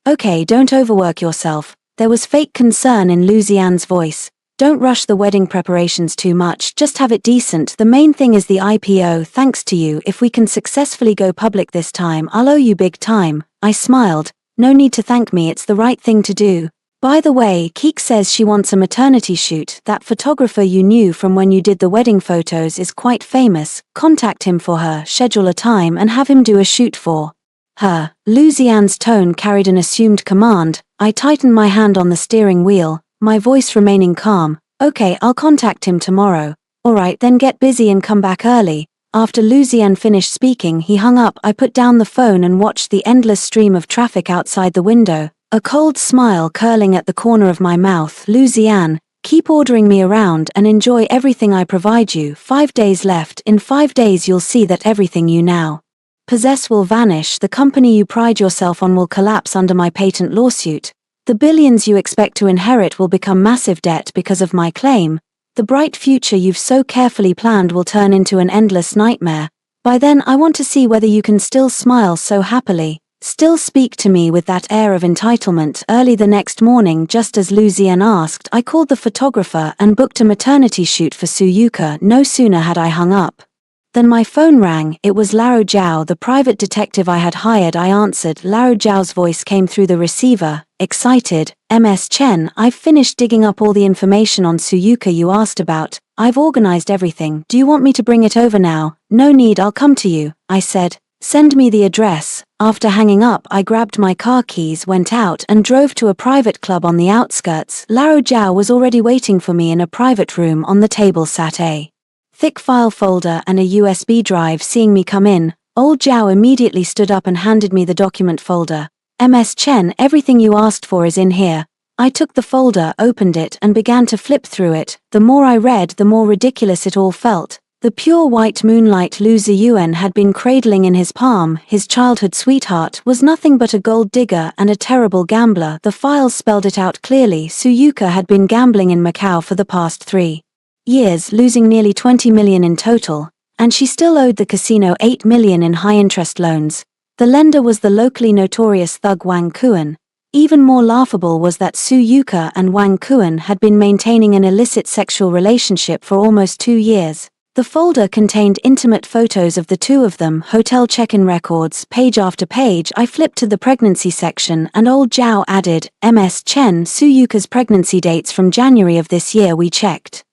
Okay, don't overwork yourself. There was fake concern in Lu Zian's voice. Don't rush the wedding preparations too much, just have it decent. The main thing is the IPO. Thanks to you, if we can successfully go public this time, I'll owe you big time. I smiled. No need to thank me, it's the right thing to do. By the way, Keek says she wants a maternity shoot. That photographer you knew from when you did the wedding photos is quite famous. Contact him for her, schedule a time and have him do a shoot for her. Lu Zian's tone carried an assumed command. I tightened my hand on the steering wheel, my voice remaining calm. Okay, I'll contact him tomorrow. Alright, then get busy and come back early. After Lu Zian finished speaking, he hung up. I put down the phone and watched the endless stream of traffic outside the window, a cold smile curling at the corner of my mouth. Lu Zian, keep ordering me around and enjoy everything I provide you. 5 days left. In 5 days you'll see that everything you now possess will vanish. The company you pride yourself on will collapse under my patent lawsuit. The billions you expect to inherit will become massive debt because of my claim. The bright future you've so carefully planned will turn into an endless nightmare. By then I want to see whether you can still smile so happily, still speak to me with that air of entitlement. Early the next morning, just as Lu Zian asked, I called the photographer and booked a maternity shoot for Suyuka. No sooner had I hung up than my phone rang. It was Lao Zhao, the private detective I had hired. I answered. Lao Zhao's voice came through the receiver, excited. Ms. Chen, I've finished digging up all the information on Suyuka you asked about. I've organized everything. Do you want me to bring it over now? No need, I'll come to you, I said. Send me the address. After hanging up, I grabbed my car keys, went out, and drove to a private club on the outskirts. Lao Zhao was already waiting for me in a private room. On the table sat a thick file folder and a USB drive. Seeing me come in, old Zhao immediately stood up and handed me the document folder. Ms. Chen, everything you asked for is in here. I took the folder, opened it, and began to flip through it. The more I read, the more ridiculous it all felt. The pure white moonlight Lu Ziyuan had been cradling in his palm, his childhood sweetheart, was nothing but a gold digger and a terrible gambler. The files spelled it out clearly. Suyuka had been gambling in Macau for the past 3 years, losing nearly 20 million in total, and she still owed the casino 8 million in high-interest loans. The lender was the locally notorious thug Wang Kuan. Even more laughable was that Suyuka and Wang Kuan had been maintaining an illicit sexual relationship for almost 2 years. The folder contained intimate photos of the two of them, hotel check-in records, page after page. I flipped to the pregnancy section and old Zhao added, Ms. Chen, Suyuka's pregnancy dates from January of this year we checked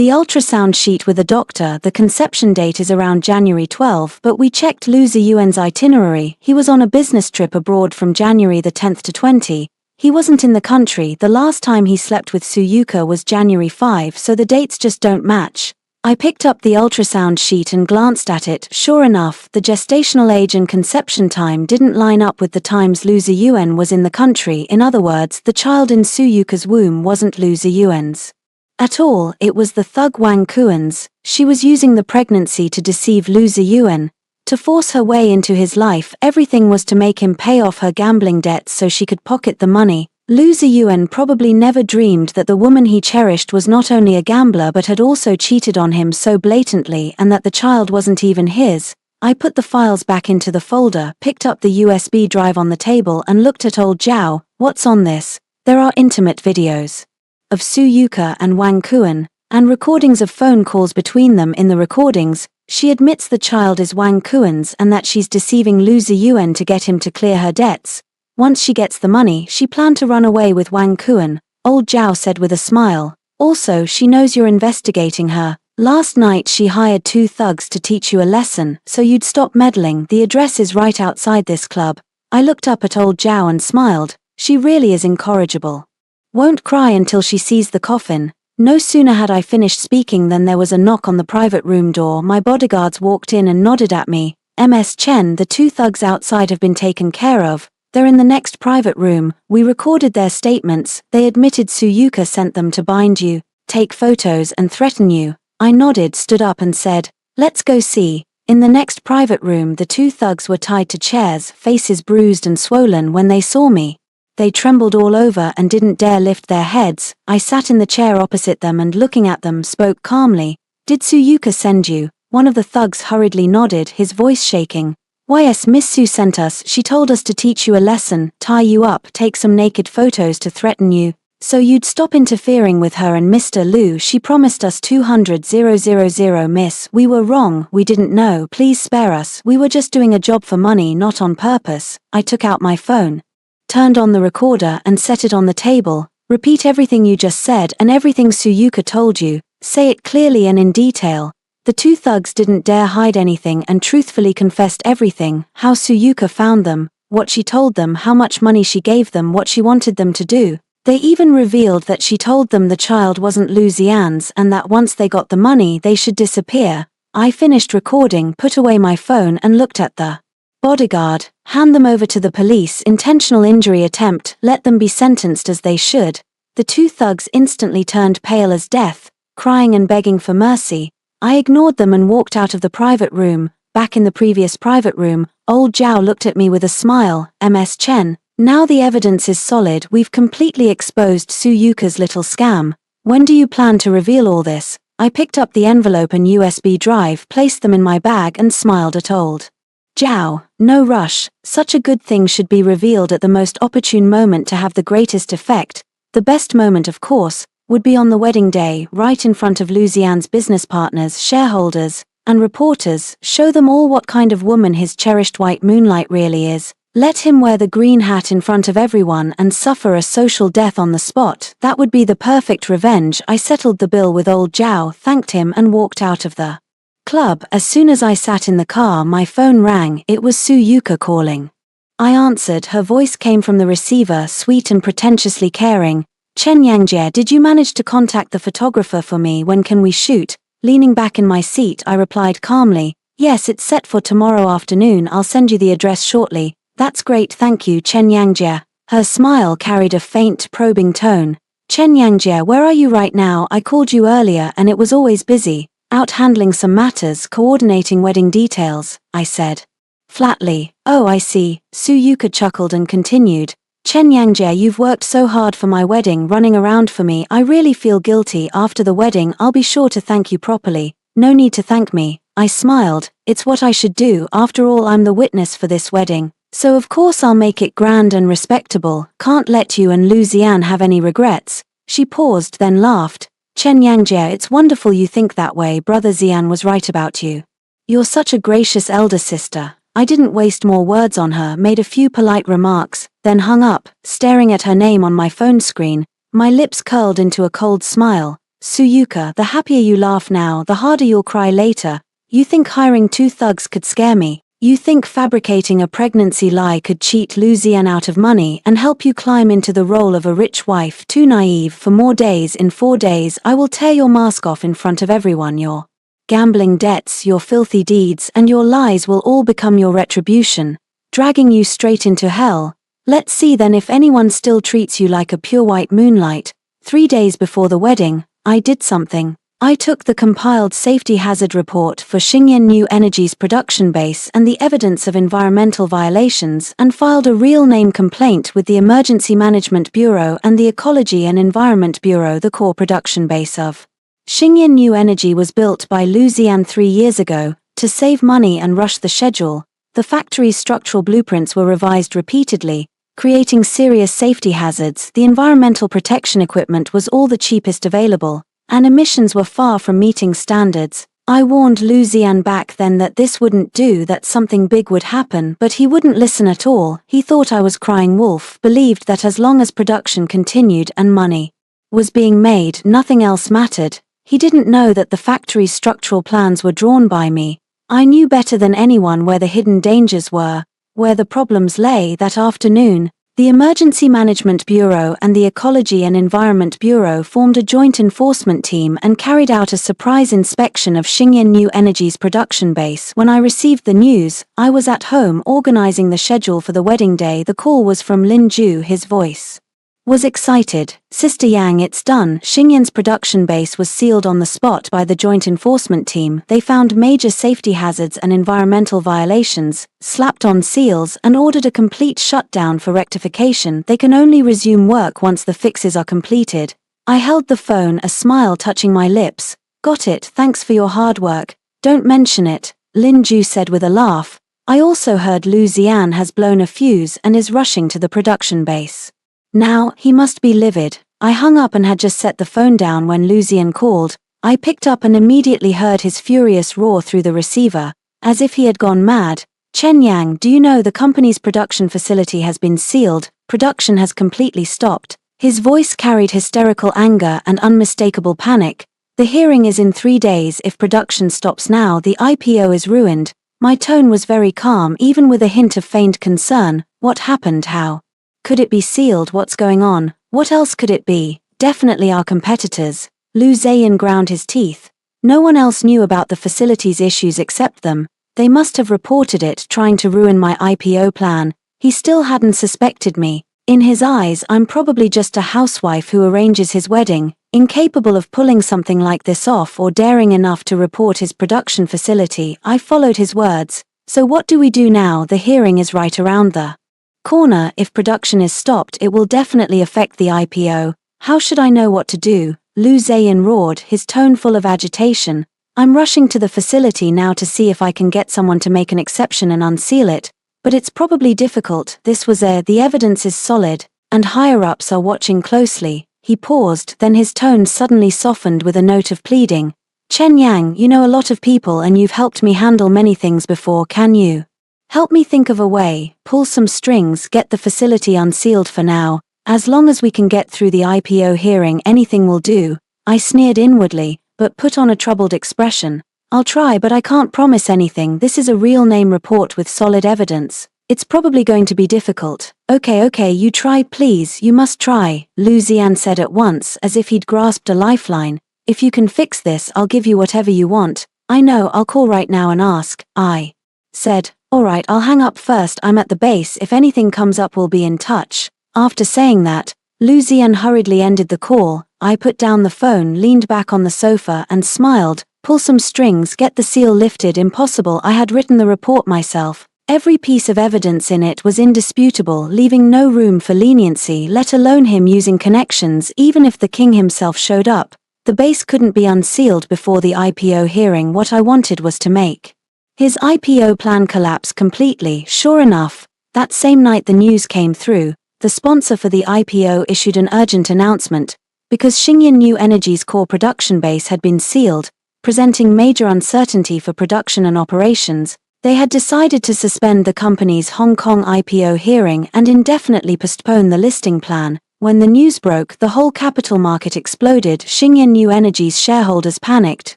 the ultrasound sheet with a doctor. The conception date is around January 12, but we checked Lu Ziyuan's itinerary. He was on a business trip abroad from January the 10th to 20. He wasn't in the country. The last time he slept with Suyuka was January 5, so the dates just don't match. I picked up the ultrasound sheet and glanced at it. Sure enough, the gestational age and conception time didn't line up with the times Lu Ziyuan was in the country. In other words, the child in Suyuka's womb wasn't Lu Ziyuan's at all, it was the thug Wang Kuan's. She was using the pregnancy to deceive Lu Ziyuan, to force her way into his life. Everything was to make him pay off her gambling debts so she could pocket the money. Lu Ziyuan probably never dreamed that the woman he cherished was not only a gambler but had also cheated on him so blatantly, and that the child wasn't even his. I put the files back into the folder, picked up the USB drive on the table and looked at old Zhao. What's on this? There are intimate videos of Suyuka and Wang Kuan, and recordings of phone calls between them. In the recordings, she admits the child is Wang Kuan's and that she's deceiving Lu Ziyuan to get him to clear her debts. Once she gets the money, she planned to run away with Wang Kuan, old Zhao said with a smile. Also, she knows you're investigating her. Last night she hired 2 thugs to teach you a lesson, so you'd stop meddling. The address is right outside this club. I looked up at old Zhao and smiled. She really is incorrigible. Won't cry until she sees the coffin. No sooner had I finished speaking than there was a knock on the private room door. My bodyguards walked in and nodded at me. Ms. Chen, the 2 thugs outside have been taken care of. They're in the next private room. We recorded their statements. They admitted Suyuka sent them to bind you, take photos and threaten you. I nodded, stood up and said, let's go see. In the next private room, the 2 thugs were tied to chairs, faces bruised and swollen. When they saw me, they trembled all over and didn't dare lift their heads. I sat in the chair opposite them and looking at them spoke calmly. Did Suyuka send you? One of the thugs hurriedly nodded, his voice shaking. Yes, Miss Su sent us. She told us to teach you a lesson, tie you up, take some naked photos to threaten you, so you'd stop interfering with her and Mr. Liu. She promised us 200,000, miss. We were wrong, we didn't know. Please spare us. We were just doing a job for money, not on purpose. I took out my phone, turned on the recorder and set it on the table. Repeat everything you just said and everything Suyuka told you. Say it clearly and in detail. The 2 thugs didn't dare hide anything and truthfully confessed everything, how Suyuka found them, what she told them, how much money she gave them, what she wanted them to do. They even revealed that she told them the child wasn't Lu Xian's and that once they got the money they should disappear. I finished recording, put away my phone and looked at the bodyguard. Hand them over to the police. Intentional injury attempt, let them be sentenced as they should. The 2 thugs instantly turned pale as death, crying and begging for mercy. I ignored them and walked out of the private room. Back in the previous private room, old Zhao looked at me with a smile. Ms. Chen, now the evidence is solid. We've completely exposed Suyuka's little scam. When do you plan to reveal all this? I picked up the envelope and USB drive, placed them in my bag and smiled at old Zhao. No rush. Such a good thing should be revealed at the most opportune moment to have the greatest effect. The best moment, of course, would be on the wedding day, right in front of Lu Xian's business partners, shareholders, and reporters. Show them all what kind of woman his cherished white moonlight really is. Let him wear the green hat in front of everyone and suffer a social death on the spot. That would be the perfect revenge. I settled the bill with old Zhao, thanked him and walked out of the club. As soon as I sat in the car, my phone rang. It was Suyuka calling. I answered. Her voice came from the receiver, sweet and pretentiously caring. Chen Yangjie, did you manage to contact the photographer for me? When can we shoot? Leaning back in my seat, I replied calmly, yes, it's set for tomorrow afternoon. I'll send you the address shortly. That's great, thank you, Chen Yangjie. Her smile carried a faint, probing tone. Chen Yangjie, where are you right now? I called you earlier and it was always busy. Out handling some matters, coordinating wedding details, I said flatly. Oh, I see. Suyuka chuckled and continued. Chen Yangjie, you've worked so hard for my wedding, running around for me. I really feel guilty. After the wedding, I'll be sure to thank you properly. No need to thank me. I smiled. It's what I should do. After all, I'm the witness for this wedding. So of course I'll make it grand and respectable. Can't let you and Lu Xian have any regrets. She paused, then laughed. Chen Yangjie, it's wonderful you think that way. Brother Xian was right about you. You're such a gracious elder sister. I didn't waste more words on her, made a few polite remarks, then hung up, staring at her name on my phone screen. My lips curled into a cold smile. Suyuka, the happier you laugh now, the harder you'll cry later. You think hiring 2 thugs could scare me? You think fabricating a pregnancy lie could cheat Lu Xian out of money and help you climb into the role of a rich wife? Too naive. For more days. In 4 days, I will tear your mask off in front of everyone. Your gambling debts, your filthy deeds, and your lies will all become your retribution, dragging you straight into hell. Let's see then if anyone still treats you like a pure white moonlight. 3 days before the wedding, I did something. I took the compiled safety hazard report for Xingyan New Energy's production base and the evidence of environmental violations and filed a real name complaint with the Emergency Management Bureau and the Ecology and Environment Bureau. The core production base of Xingyan New Energy was built by Lu Xian 3 years ago. To save money and rush the schedule, the factory's structural blueprints were revised repeatedly, creating serious safety hazards. The environmental protection equipment was all the cheapest available, and emissions were far from meeting standards. I warned Lu Zian back then that this wouldn't do, that something big would happen, but he wouldn't listen at all. He thought I was crying wolf, believed that as long as production continued and money was being made, nothing else mattered. He didn't know that the factory's structural plans were drawn by me. I knew better than anyone where the hidden dangers were, where the problems lay. That afternoon, the Emergency Management Bureau and the Ecology and Environment Bureau formed a joint enforcement team and carried out a surprise inspection of Xingyan New Energy's production base. When I received the news, I was at home organizing the schedule for the wedding day. The call was from Lin Ju. His voice was excited. Sister Yang, it's done. Xingyan's production base was sealed on the spot by the joint enforcement team. They found major safety hazards and environmental violations, slapped on seals, and ordered a complete shutdown for rectification. They can only resume work once the fixes are completed. I held the phone, a smile touching my lips. Got it, thanks for your hard work. Don't mention it, Lin Ju said with a laugh. I also heard Lu Zian has blown a fuse and is rushing to the production base. Now, he must be livid. I hung up and had just set the phone down when Lu Zian called. I picked up and immediately heard his furious roar through the receiver, as if he had gone mad. Chen Yang, do you know the company's production facility has been sealed? Production has completely stopped. His voice carried hysterical anger and unmistakable panic. The hearing is in 3 days. If production stops now, the IPO is ruined. My tone was very calm, even with a hint of feigned concern. What happened? How could it be sealed? What's going on? What else could it be? Definitely our competitors. Lu Zian ground his teeth. No one else knew about the facility's issues except them. They must have reported it, trying to ruin my IPO plan. He still hadn't suspected me. In his eyes, I'm probably just a housewife who arranges his wedding, incapable of pulling something like this off or daring enough to report his production facility. I followed his words. So what do we do now? The hearing is right around the corner. If production is stopped, it will definitely affect the IPO. How should I know what to do? Lu Zian roared, his tone full of agitation. I'm rushing to the facility now to see if I can get someone to make an exception and unseal it. But it's probably difficult. The evidence is solid, and higher-ups are watching closely. He paused, then his tone suddenly softened with a note of pleading. Chen Yang, you know a lot of people and you've helped me handle many things before. Can you help me think of a way, pull some strings, get the facility unsealed for now? As long as we can get through the IPO hearing, anything will do. I sneered inwardly, but put on a troubled expression. I'll try, but I can't promise anything. This is a real name report with solid evidence. It's probably going to be difficult. Okay, you try please, you must try, Lu Zian said at once, as if he'd grasped a lifeline. If you can fix this, I'll give you whatever you want. I know, I'll call right now and ask. I said, alright, I'll hang up first. I'm at the base. If anything comes up, we'll be in touch. After saying that, Lu Zian hurriedly ended the call. I put down the phone, leaned back on the sofa, and smiled. Pull some strings, get the seal lifted. Impossible. I had written the report myself. Every piece of evidence in it was indisputable, leaving no room for leniency, let alone him using connections. Even if the king himself showed up, the base couldn't be unsealed before the IPO hearing. What I wanted was to make his IPO plan collapse completely. Sure enough, that same night the news came through. The sponsor for the IPO issued an urgent announcement. Because Xingyan New Energy's core production base had been sealed, presenting major uncertainty for production and operations, they had decided to suspend the company's Hong Kong IPO hearing and indefinitely postpone the listing plan. When the news broke, the whole capital market exploded. Xingyan New Energy's shareholders panicked,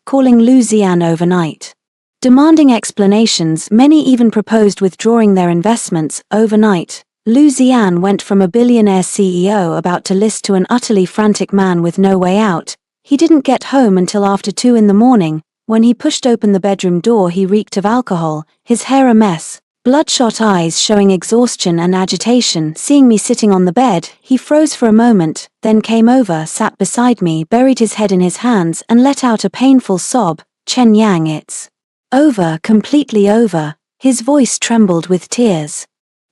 calling Lu Zian overnight, demanding explanations. Many even proposed withdrawing their investments. Overnight, Lu Zian went from a billionaire CEO about to list to an utterly frantic man with no way out. He didn't get home until after 2 in the morning. When he pushed open the bedroom door, he reeked of alcohol, his hair a mess, bloodshot eyes showing exhaustion and agitation. Seeing me sitting on the bed, he froze for a moment, then came over, sat beside me, buried his head in his hands, and let out a painful sob. Chen Yang, it's over, completely over. His voice trembled with tears.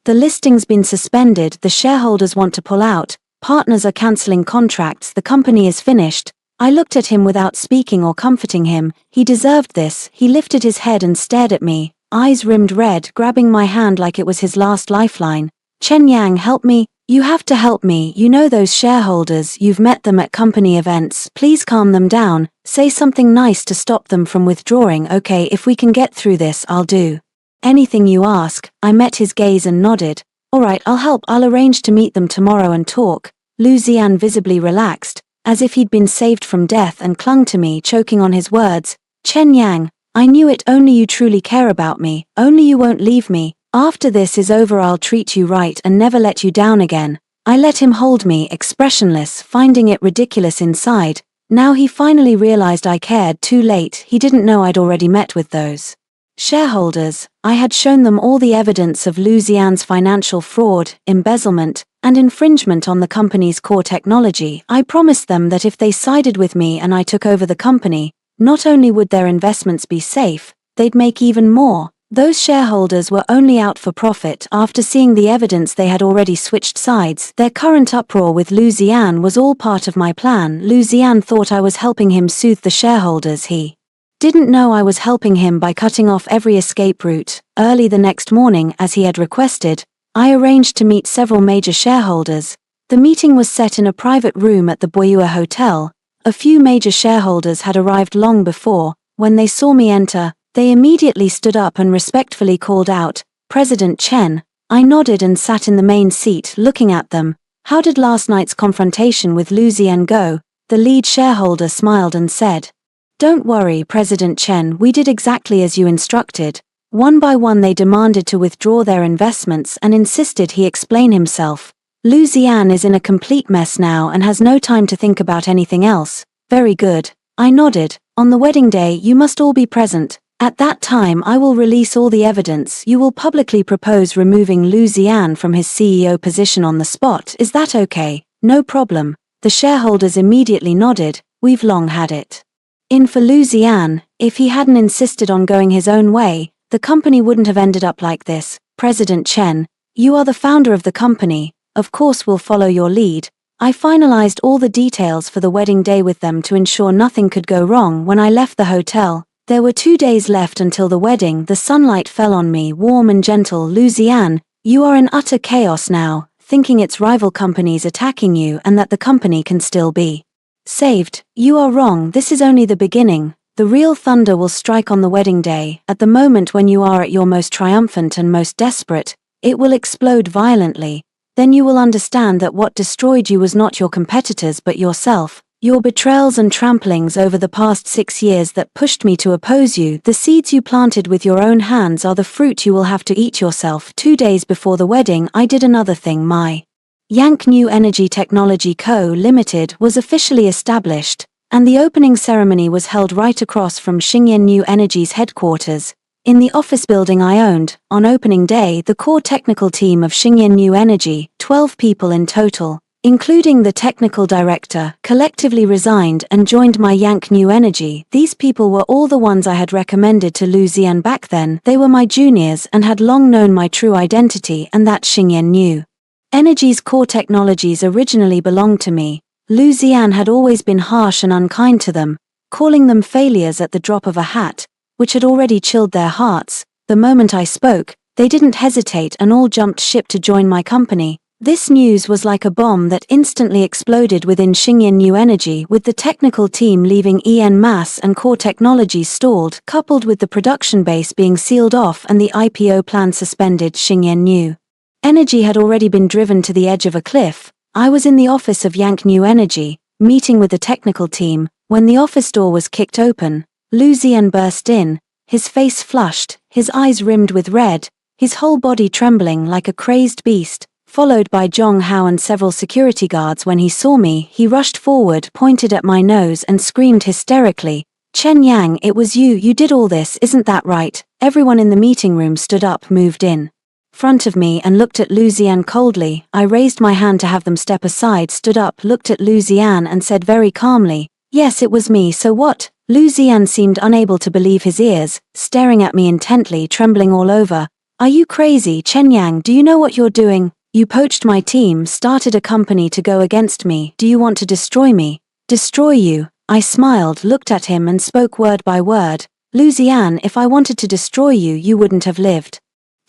The listing's been suspended, the shareholders want to pull out, partners are cancelling contracts, the company is finished. I looked at him without speaking or comforting him. He deserved this. He lifted his head and stared at me, eyes rimmed red, grabbing my hand like it was his last lifeline. Chen Yang, help me. You have to help me, you know those shareholders, you've met them at company events, please calm them down, say something nice to stop them from withdrawing. Okay, if we can get through this, I'll do anything you ask. I met his gaze and nodded. Alright, I'll help, I'll arrange to meet them tomorrow and talk. Lu Zian visibly relaxed, as if he'd been saved from death, and clung to me, choking on his words. Chen Yang, I knew it, only you truly care about me, only you won't leave me. After this is over I'll treat you right and never let you down again. I let him hold me, expressionless, finding it ridiculous inside. Now he finally realized I cared. Too late, he didn't know I'd already met with those shareholders. I had shown them all the evidence of Lu Zian's financial fraud, embezzlement, and infringement on the company's core technology. I promised them that if they sided with me and I took over the company, not only would their investments be safe, they'd make even more. Those shareholders were only out for profit. After seeing the evidence, they had already switched sides. Their current uproar with Lu Zian was all part of my plan. Lu Zian thought I was helping him soothe the shareholders. He didn't know I was helping him by cutting off every escape route. Early the next morning, as he had requested, I arranged to meet several major shareholders. The meeting was set in a private room at the Boyua Hotel. A few major shareholders had arrived long before. When they saw me enter, they immediately stood up and respectfully called out, "President Chen." I nodded and sat in the main seat, looking at them. How did last night's confrontation with Lu Zian go? The lead shareholder smiled and said, "Don't worry, President Chen, we did exactly as you instructed." One by one they demanded to withdraw their investments and insisted he explain himself. Lu Zian is in a complete mess now and has no time to think about anything else. Very good. I nodded. On the wedding day you must all be present. At that time I will release all the evidence. You will publicly propose removing Lu Zian from his CEO position on the spot. Is that okay? No problem. The shareholders immediately nodded. We've long had it in for Lu Zian. If he hadn't insisted on going his own way, the company wouldn't have ended up like this. President Chen, you are the founder of the company. Of course we'll follow your lead. I finalized all the details for the wedding day with them to ensure nothing could go wrong. When I left the hotel, there were 2 days left until the wedding. The sunlight fell on me, warm and gentle. Lu Zian, you are in utter chaos now, thinking it's rival companies attacking you and that the company can still be saved. You are wrong, this is only the beginning. The real thunder will strike on the wedding day. At the moment when you are at your most triumphant and most desperate, it will explode violently. Then you will understand that what destroyed you was not your competitors but yourself. Your betrayals and tramplings over the past 6 years that pushed me to oppose you, the seeds you planted with your own hands are the fruit you will have to eat yourself. 2 days before the wedding I did another thing. My Yank New Energy Technology Co. Limited was officially established, and the opening ceremony was held right across from Xingyan New Energy's headquarters, in the office building I owned. On opening day, the core technical team of Xingyan New Energy, 12 people in total, including the technical director, collectively resigned and joined my Yank New Energy. These people were all the ones I had recommended to Lu Zian back then. They were my juniors and had long known my true identity and that Xingyan New Energy's core technologies originally belonged to me. Lu Zian had always been harsh and unkind to them, calling them failures at the drop of a hat, which had already chilled their hearts. The moment I spoke, they didn't hesitate and all jumped ship to join my company. This news was like a bomb that instantly exploded within Xingyan New Energy, with the technical team leaving en masse and core technologies stalled, coupled with the production base being sealed off and the IPO plan suspended. Xingyan New Energy had already been driven to the edge of a cliff. I was in the office of Yank New Energy, meeting with the technical team, when the office door was kicked open. Lu Zian burst in, his face flushed, his eyes rimmed with red, his whole body trembling like a crazed beast. Followed by Zhong Hao and several security guards. When he saw me, he rushed forward, pointed at my nose and screamed hysterically, "Chen Yang, it was you, you did all this, isn't that right?" Everyone in the meeting room stood up, moved in front of me and looked at Lu Zian coldly. I raised my hand to have them step aside, stood up, looked at Lu Zian and said very calmly, "Yes, it was me, so what?" Lu Zian seemed unable to believe his ears, staring at me intently, trembling all over. "Are you crazy, Chen Yang? Do you know what you're doing? You poached my team, started a company to go against me. Do you want to destroy me?" "Destroy you?" I smiled, looked at him and spoke word by word. "Lu Zian, if I wanted to destroy you, you wouldn't have lived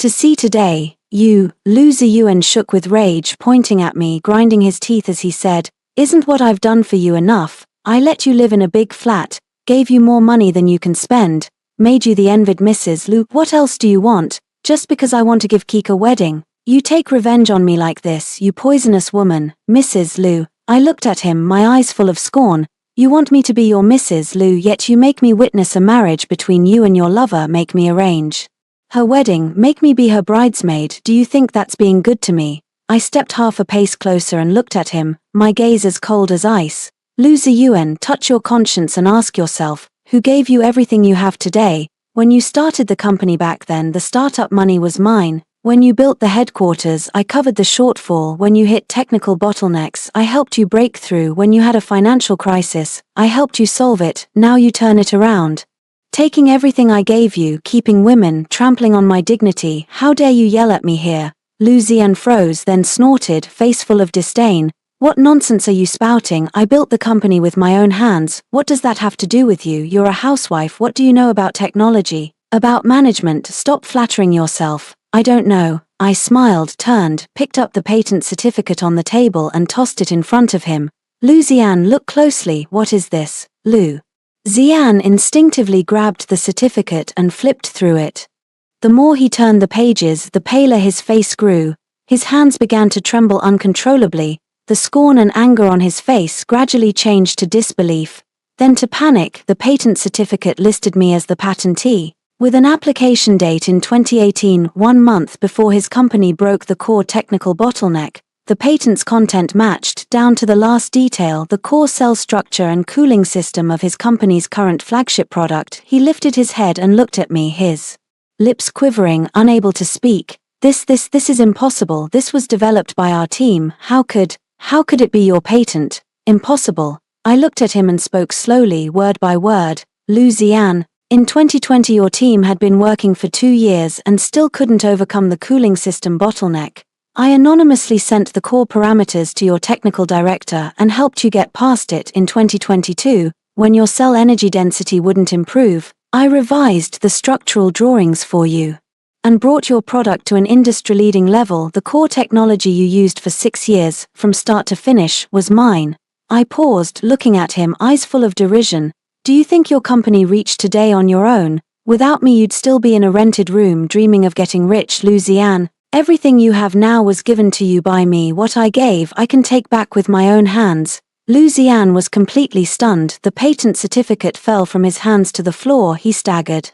to see today. Lu Ziyuan shook with rage, pointing at me, grinding his teeth as he said, "Isn't what I've done for you enough? I let you live in a big flat, gave you more money than you can spend, made you the envied Mrs. Lu. What else do you want? Just because I want to give Keek a wedding? You take revenge on me like this, you poisonous woman, Mrs. Lu." I looked at him, my eyes full of scorn. "You want me to be your Mrs. Lu, yet you make me witness a marriage between you and your lover, make me arrange her wedding, make me be her bridesmaid. Do you think that's being good to me?" I stepped half a pace closer and looked at him, my gaze as cold as ice. "Lu Ziyuan, touch your conscience and ask yourself, who gave you everything you have today? When you started the company back then, the startup money was mine. When you built the headquarters, I covered the shortfall. When you hit technical bottlenecks, I helped you break through. When you had a financial crisis, I helped you solve it. Now you turn it around, taking everything I gave you, keeping women, trampling on my dignity. How dare you yell at me here?" Lu Ziyan froze, then snorted, face full of disdain. "What nonsense are you spouting? I built the company with my own hands. What does that have to do with you? You're a housewife. What do you know about technology? About management? Stop flattering yourself." "I don't know." I smiled, turned, picked up the patent certificate on the table and tossed it in front of him. "Lu Ziyan, look closely. What is this?" Lu Ziyan instinctively grabbed the certificate and flipped through it. The more he turned the pages, the paler his face grew. His hands began to tremble uncontrollably. The scorn and anger on his face gradually changed to disbelief, then to panic. The patent certificate listed me as the patentee, with an application date in 2018, 1 month before his company broke the core technical bottleneck. The patent's content matched, down to the last detail, the core cell structure and cooling system of his company's current flagship product. He lifted his head and looked at me, his lips quivering, unable to speak. This is impossible. This was developed by our team. How could it be your patent?" "Impossible." I looked at him and spoke slowly, word by word. "Lu Ziyan, in 2020 your team had been working for 2 years and still couldn't overcome the cooling system bottleneck. I anonymously sent the core parameters to your technical director and helped you get past it. In 2022, when your cell energy density wouldn't improve, I revised the structural drawings for you and brought your product to an industry-leading level. The core technology you used for 6 years, from start to finish, was mine." I paused, looking at him, eyes full of derision. "Do you think your company reached today on your own? Without me you'd still be in a rented room dreaming of getting rich, Lu Ziyan. Everything you have now was given to you by me. What I gave, I can take back with my own hands." Lu Ziyan was completely stunned. The patent certificate fell from his hands to the floor. He staggered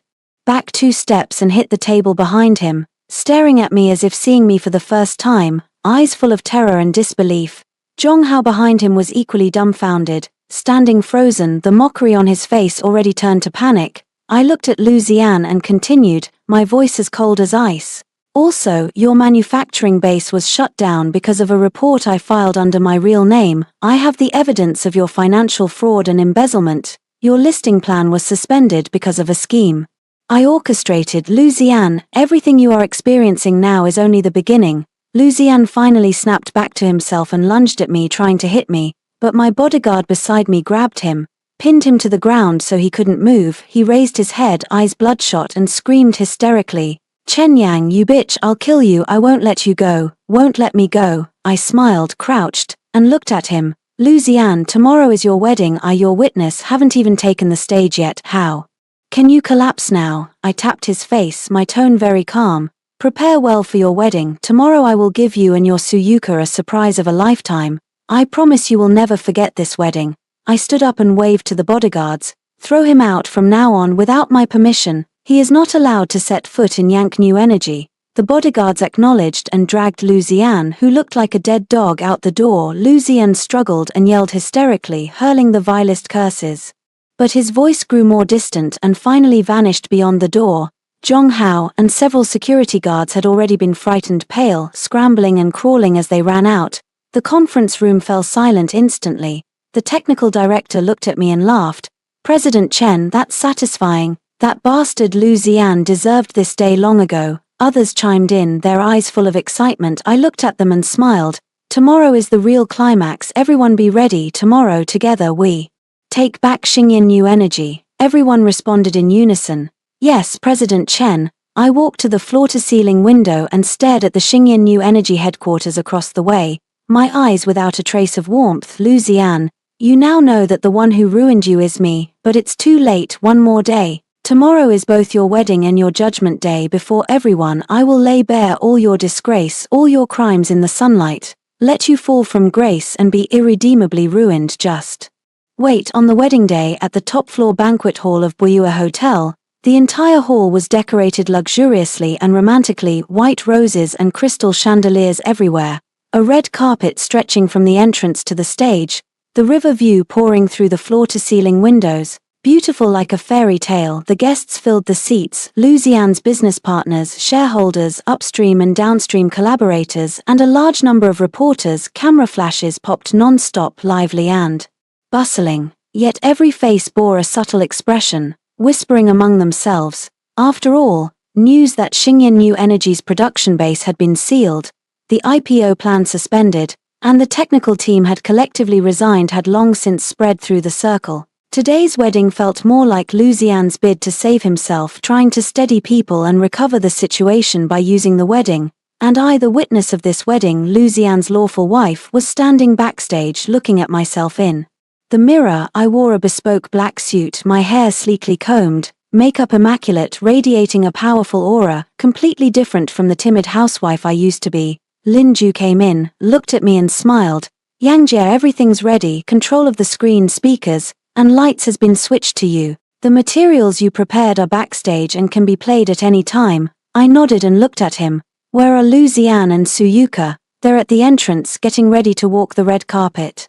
back 2 steps and hit the table behind him, staring at me as if seeing me for the first time, eyes full of terror and disbelief. Zhong Hao behind him was equally dumbfounded, standing frozen, the mockery on his face already turned to panic. I looked at Lu Ziyan and continued, my voice as cold as ice. "Also, your manufacturing base was shut down because of a report I filed under my real name. I have the evidence of your financial fraud and embezzlement. Your listing plan was suspended because of a scheme I orchestrated. Lu Ziyan, everything you are experiencing now is only the beginning." Lu Ziyan finally snapped back to himself and lunged at me, trying to hit me, but my bodyguard beside me grabbed him, pinned him to the ground so he couldn't move. He raised his head, eyes bloodshot, and screamed hysterically, "Chen Yang, you bitch, I'll kill you. I won't let you go. Won't let me go." I smiled, crouched, and looked at him. "Lu Ziyan, tomorrow is your wedding. I, your witness, haven't even taken the stage yet. How can you collapse now?" I tapped his face, my tone very calm. "Prepare well for your wedding. Tomorrow I will give you and your Suyuka a surprise of a lifetime. I promise you will never forget this wedding." I stood up and waved to the bodyguards. "Throw him out from now on without my permission. He is not allowed to set foot in Yank New Energy." The bodyguards acknowledged and dragged Lu Ziyan, who looked like a dead dog, out the door. Lu Ziyan struggled and yelled hysterically, hurling the vilest curses. But his voice grew more distant and finally vanished beyond the door. Zhong Hao and several security guards had already been frightened pale, scrambling and crawling as they ran out. The conference room fell silent instantly. The technical director looked at me and laughed. "President Chen, that's satisfying. That bastard Lu Ziyan deserved this day long ago." Others chimed in, their eyes full of excitement. I looked at them and smiled. "Tomorrow is the real climax. Everyone be ready. Tomorrow, together we take back Xingyin New Energy." Everyone responded in unison. "Yes, President Chen." I walked to the floor-to-ceiling window and stared at the Xingyan New Energy headquarters across the way, my eyes without a trace of warmth. Lu Zian, you now know that the one who ruined you is me, but it's too late. One more day. Tomorrow is both your wedding and your judgment day. Before everyone, I will lay bare all your disgrace, all your crimes in the sunlight, let you fall from grace and be irredeemably ruined. Just wait. On the wedding day at the top-floor banquet hall of Buyue Hotel, the entire hall was decorated luxuriously and romantically, white roses and crystal chandeliers everywhere, a red carpet stretching from the entrance to the stage, the river view pouring through the floor-to-ceiling windows, beautiful like a fairy tale. The guests filled the seats, Lu Zian's business partners, shareholders, upstream and downstream collaborators, and a large number of reporters. Camera flashes popped non-stop, lively and bustling, yet every face bore a subtle expression, whispering among themselves. After all, news that Xingyan New Energy's production base had been sealed, the IPO plan suspended, and the technical team had collectively resigned had long since spread through the circle. Today's wedding felt more like Lu Zian's bid to save himself, trying to steady people and recover the situation by using the wedding, and I, the witness of this wedding, Lu Zian's lawful wife, was standing backstage looking at myself in the mirror. I wore a bespoke black suit, my hair sleekly combed, makeup immaculate, radiating a powerful aura, completely different from the timid housewife I used to be. Lin Ju came in, looked at me and smiled. Yangjie, everything's ready, control of the screen, speakers, and lights has been switched to you. The materials you prepared are backstage and can be played at any time. I nodded and looked at him. Where are Lu Zian and Su Yuka? They're at the entrance, getting ready to walk the red carpet.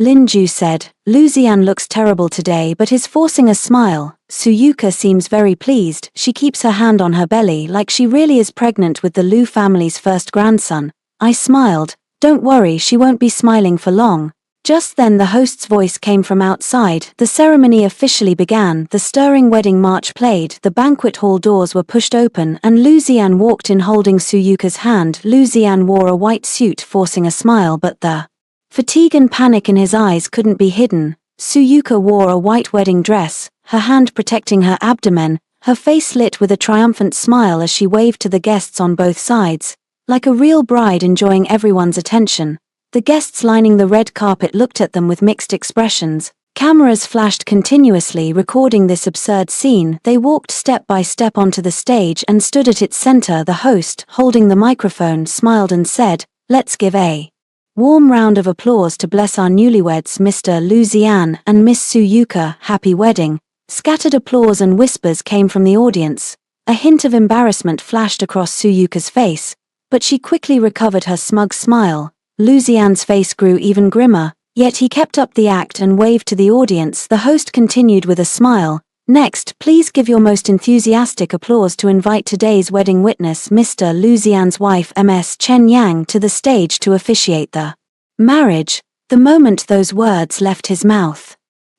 Lin Ju said, Lu Zian looks terrible today but is forcing a smile. Su Yuka seems very pleased, she keeps her hand on her belly like she really is pregnant with the Lu family's first grandson. I smiled. Don't worry, she won't be smiling for long. Just then the host's voice came from outside. The ceremony officially began, the stirring wedding march played, the banquet hall doors were pushed open and Lu Zian walked in holding Su Yuka's hand. Lu Zian wore a white suit, forcing a smile, but the fatigue and panic in his eyes couldn't be hidden. Su Yuka wore a white wedding dress, her hand protecting her abdomen, her face lit with a triumphant smile as she waved to the guests on both sides, like a real bride enjoying everyone's attention. The guests lining the red carpet looked at them with mixed expressions. Cameras flashed continuously recording this absurd scene. They walked step by step onto the stage and stood at its center. The host, holding the microphone, smiled and said, Let's give a warm round of applause to bless our newlyweds, Mr. Lu Zian and Miss Su Yuka. Happy wedding. Scattered applause and whispers came from the audience. A hint of embarrassment flashed across Su Yuka's face, but she quickly recovered her smug smile. Lu Zian's face grew even grimmer, yet he kept up the act and waved to the audience. The host continued with a smile. Next, please give your most enthusiastic applause to invite today's wedding witness, Mr. Lu Zian's wife, Ms. Chen Yang, to the stage to officiate the marriage. The moment those words left his mouth,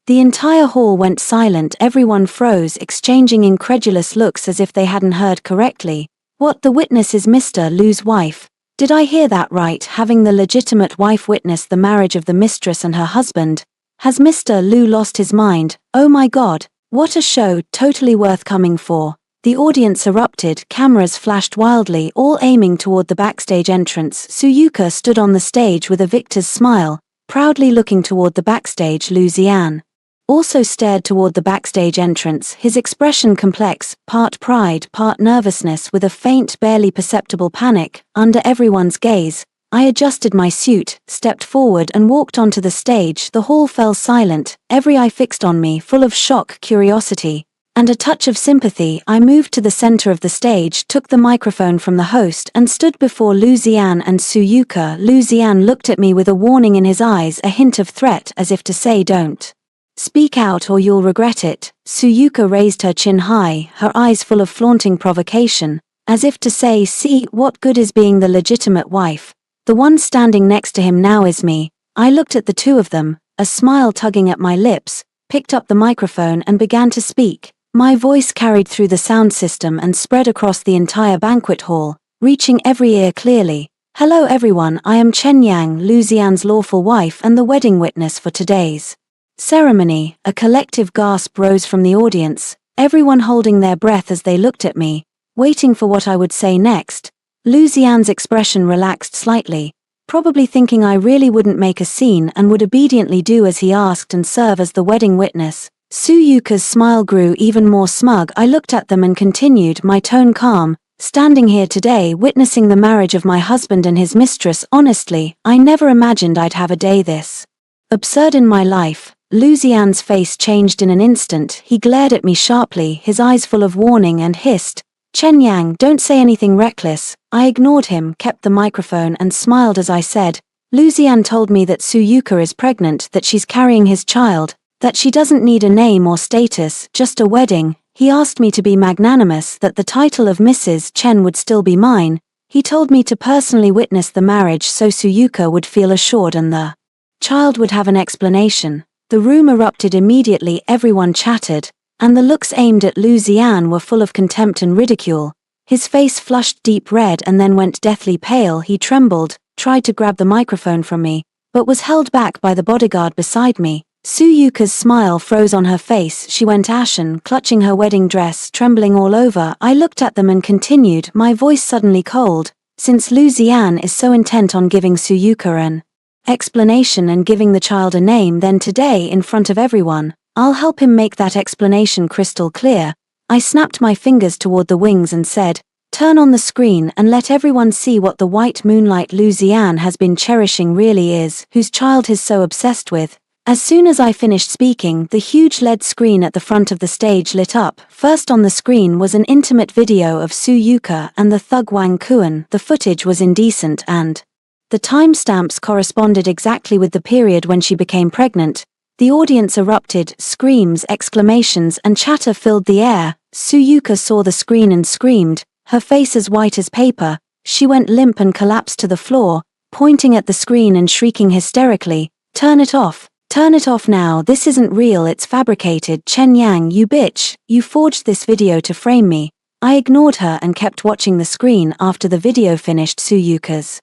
the entire hall went silent. Everyone froze, exchanging incredulous looks as if they hadn't heard correctly. What, the witness is Mr. Lu's wife? Did I hear that right? Having the legitimate wife witness the marriage of the mistress and her husband? Has Mr. Lu lost his mind? Oh my god, what a show, totally worth coming for. The audience erupted, cameras flashed wildly, all aiming toward the backstage entrance. Su Yuka stood on the stage with a victor's smile, proudly looking toward the backstage. Lu Zian also stared toward the backstage entrance, his expression complex, part pride, part nervousness with a faint, barely perceptible panic. Under everyone's gaze, I adjusted my suit, stepped forward and walked onto the stage. The hall fell silent, every eye fixed on me, full of shock, curiosity, and a touch of sympathy. I moved to the center of the stage, took the microphone from the host, and stood before Lu Zian and Su Yuka. Lu Zian looked at me with a warning in his eyes, a hint of threat, as if to say, don't speak out or you'll regret it. Su Yuka raised her chin high, her eyes full of flaunting provocation, as if to say, see, what good is being the legitimate wife? The one standing next to him now is me. I looked at the two of them, a smile tugging at my lips, picked up the microphone and began to speak. My voice carried through the sound system and spread across the entire banquet hall, reaching every ear clearly. Hello everyone, I am Chen Yang, Lu Zian's lawful wife and the wedding witness for today's ceremony. A collective gasp rose from the audience, everyone holding their breath as they looked at me. waiting for what I would say next. Lucian's expression relaxed slightly, probably thinking I really wouldn't make a scene and would obediently do as he asked and serve as the wedding witness. Suyuka's smile grew even more smug. I looked at them and continued, my tone calm. Standing here today witnessing the marriage of my husband and his mistress, honestly, I never imagined I'd have a day this absurd in my life. Lucian's face changed in an instant. He glared at me sharply, his eyes full of warning, and hissed, Chen Yang, don't say anything reckless. I ignored him, kept the microphone, and smiled as I said, Lucian told me that Suyuka is pregnant, that she's carrying his child, that she doesn't need a name or status, just a wedding. He asked me to be magnanimous, that the title of Mrs. Chen would still be mine. He told me to personally witness the marriage so Suyuka would feel assured and the child would have an explanation. The room erupted immediately, everyone chattered, and the looks aimed at Lucian were full of contempt and ridicule. His face flushed deep red and then went deathly pale. He trembled, tried to grab the microphone from me, but was held back by the bodyguard beside me. Suyuka's smile froze on her face. She went ashen, clutching her wedding dress, trembling all over. I looked at them and continued, my voice suddenly cold. Since Lucian is so intent on giving Suyuka an explanation and giving the child a name, then today, in front of everyone, I'll help him make that explanation crystal clear. I snapped my fingers toward the wings and said, turn on the screen and let everyone see what the white moonlight Lucian has been cherishing really is, whose child he's so obsessed with. As soon as I finished speaking, the huge LED screen at the front of the stage lit up. First on the screen was an intimate video of Suyuka and the thug Wang Kuan. The footage was indecent and the timestamps corresponded exactly with the period when she became pregnant. The audience erupted, screams, exclamations, and chatter filled the air. Suyuka saw the screen and screamed, her face as white as paper. She went limp and collapsed to the floor, pointing at the screen and shrieking hysterically, turn it off. Turn it off now, this isn't real, it's fabricated. Chen Yang, you bitch, you forged this video to frame me. I ignored her and kept watching the screen. After the video finished, Suyuka's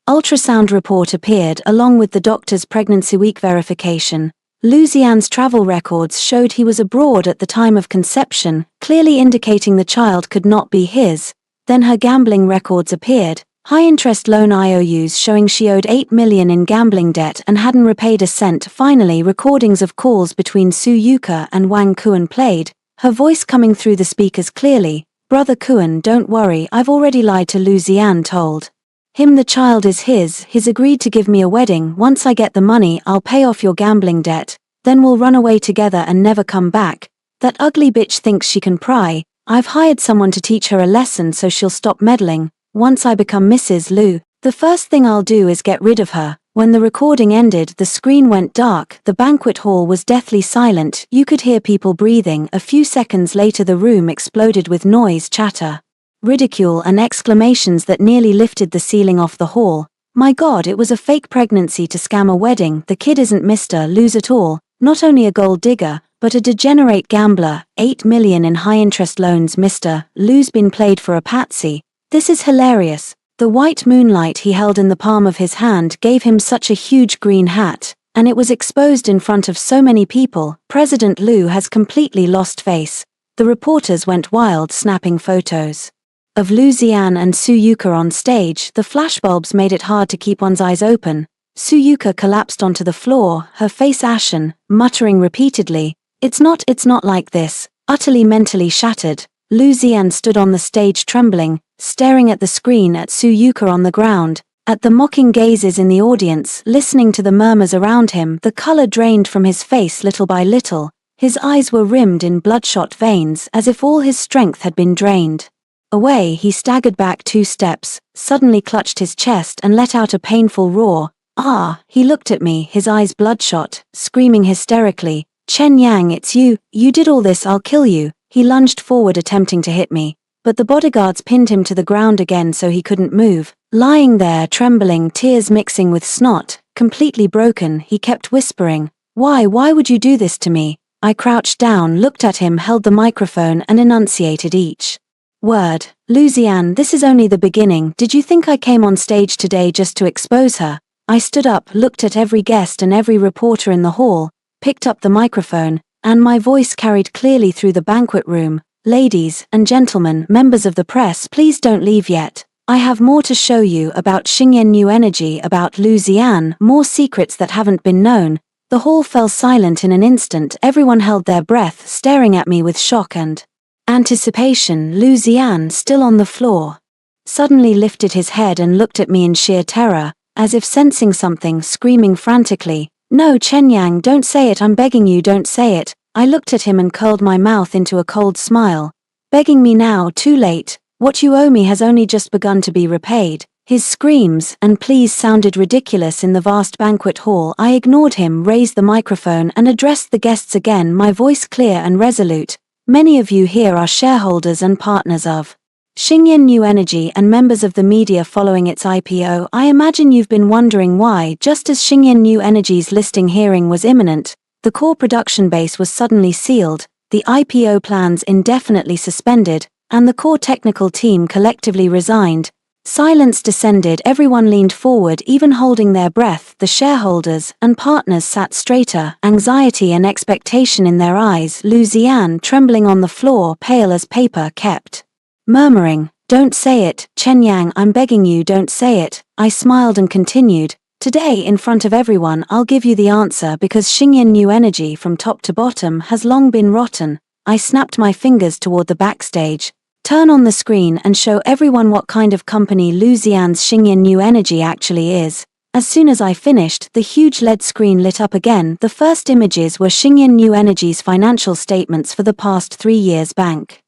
ultrasound report appeared along with the doctor's pregnancy week verification. Lucian's travel records showed he was abroad at the time of conception, clearly indicating the child could not be his. Then her gambling records appeared. High-interest loan IOUs showing she owed 8 million in gambling debt and hadn't repaid a cent. Finally, recordings of calls between Suyuka and Wang Kuan played, her voice coming through the speakers clearly. Brother Kuan, don't worry, I've already lied to Lucian, told him the child is his. He's agreed to give me a wedding. Once I get the money, I'll pay off your gambling debt. Then we'll run away together and never come back. That ugly bitch thinks she can pry. I've hired someone to teach her a lesson so she'll stop meddling. Once I become Mrs. Lu, the first thing I'll do is get rid of her. When the recording ended, the screen went dark, the banquet hall was deathly silent, you could hear people breathing. A few seconds later the room exploded with noise, chatter, ridicule, and exclamations that nearly lifted the ceiling off the hall. My God, it was a fake pregnancy to scam a wedding. The kid isn't Mr. Lu's at all, not only a gold digger, but a degenerate gambler. 8 million in high-interest loans. Mr. Lu's been played for a patsy. This is hilarious. The white moonlight he held in the palm of his hand gave him such a huge green hat, and it was exposed in front of so many people. President Lu has completely lost face. The reporters went wild, snapping photos of Lucian and Suyuka on stage. The flashbulbs made it hard to keep one's eyes open. Suyuka collapsed onto the floor, her face ashen, muttering repeatedly, It's not like this," utterly mentally shattered. Lucian stood on the stage trembling, staring at the screen, at Suyuka on the ground, at the mocking gazes in the audience, listening to the murmurs around him. The color drained from his face little by little. His eyes were rimmed in bloodshot veins, as if all his strength had been drained away. He staggered back 2 steps, suddenly clutched his chest and let out a painful roar. Ah! He looked at me, his eyes bloodshot, screaming hysterically, Chen Yang, it's you, you did all this, I'll kill you. He lunged forward attempting to hit me, but the bodyguards pinned him to the ground again so he couldn't move. Lying there, trembling, tears mixing with snot, completely broken, he kept whispering, why would you do this to me? I crouched down, looked at him, held the microphone and enunciated each word. Lucian, this is only the beginning. Did you think I came on stage today just to expose her? I stood up, looked at every guest and every reporter in the hall, picked up the microphone, and my voice carried clearly through the banquet room. Ladies and gentlemen, members of the press, please don't leave yet. I have more to show you about Xingyan New Energy, about Lu Zian, more secrets that haven't been known. The hall fell silent in an instant. Everyone held their breath, staring at me with shock and anticipation. Lu Zian, still on the floor, suddenly lifted his head and looked at me in sheer terror, as if sensing something, screaming frantically, "No, Chen Yang, don't say it, I'm begging you, don't say it." I looked at him and curled my mouth into a cold smile. "Begging me now, too late. What you owe me has only just begun to be repaid." His screams and pleas sounded ridiculous in the vast banquet hall. I ignored him, raised the microphone and addressed the guests again, my voice clear and resolute. "Many of you here are shareholders and partners of Xingyan New Energy and members of the media following its IPO. I imagine you've been wondering why, just as Xingyan New Energy's listing hearing was imminent, the core production base was suddenly sealed, the IPO plans indefinitely suspended, and the core technical team collectively resigned. Silence descended. Everyone leaned forward, even holding their breath. The shareholders and partners sat straighter, anxiety and expectation in their eyes. Lu Zian, trembling on the floor, pale as paper, kept murmuring, "Don't say it, Chen Yang, I'm begging you, don't say it." I smiled and continued, "Today, in front of everyone, I'll give you the answer, because Xingyan New Energy from top to bottom has long been rotten." I snapped my fingers toward the backstage. "Turn on the screen and show everyone what kind of company Lu Zian's Xingyan New Energy actually is." As soon as I finished, the huge LED screen lit up again. The first images were Xingyan New Energy's financial statements for the past 3 years, bank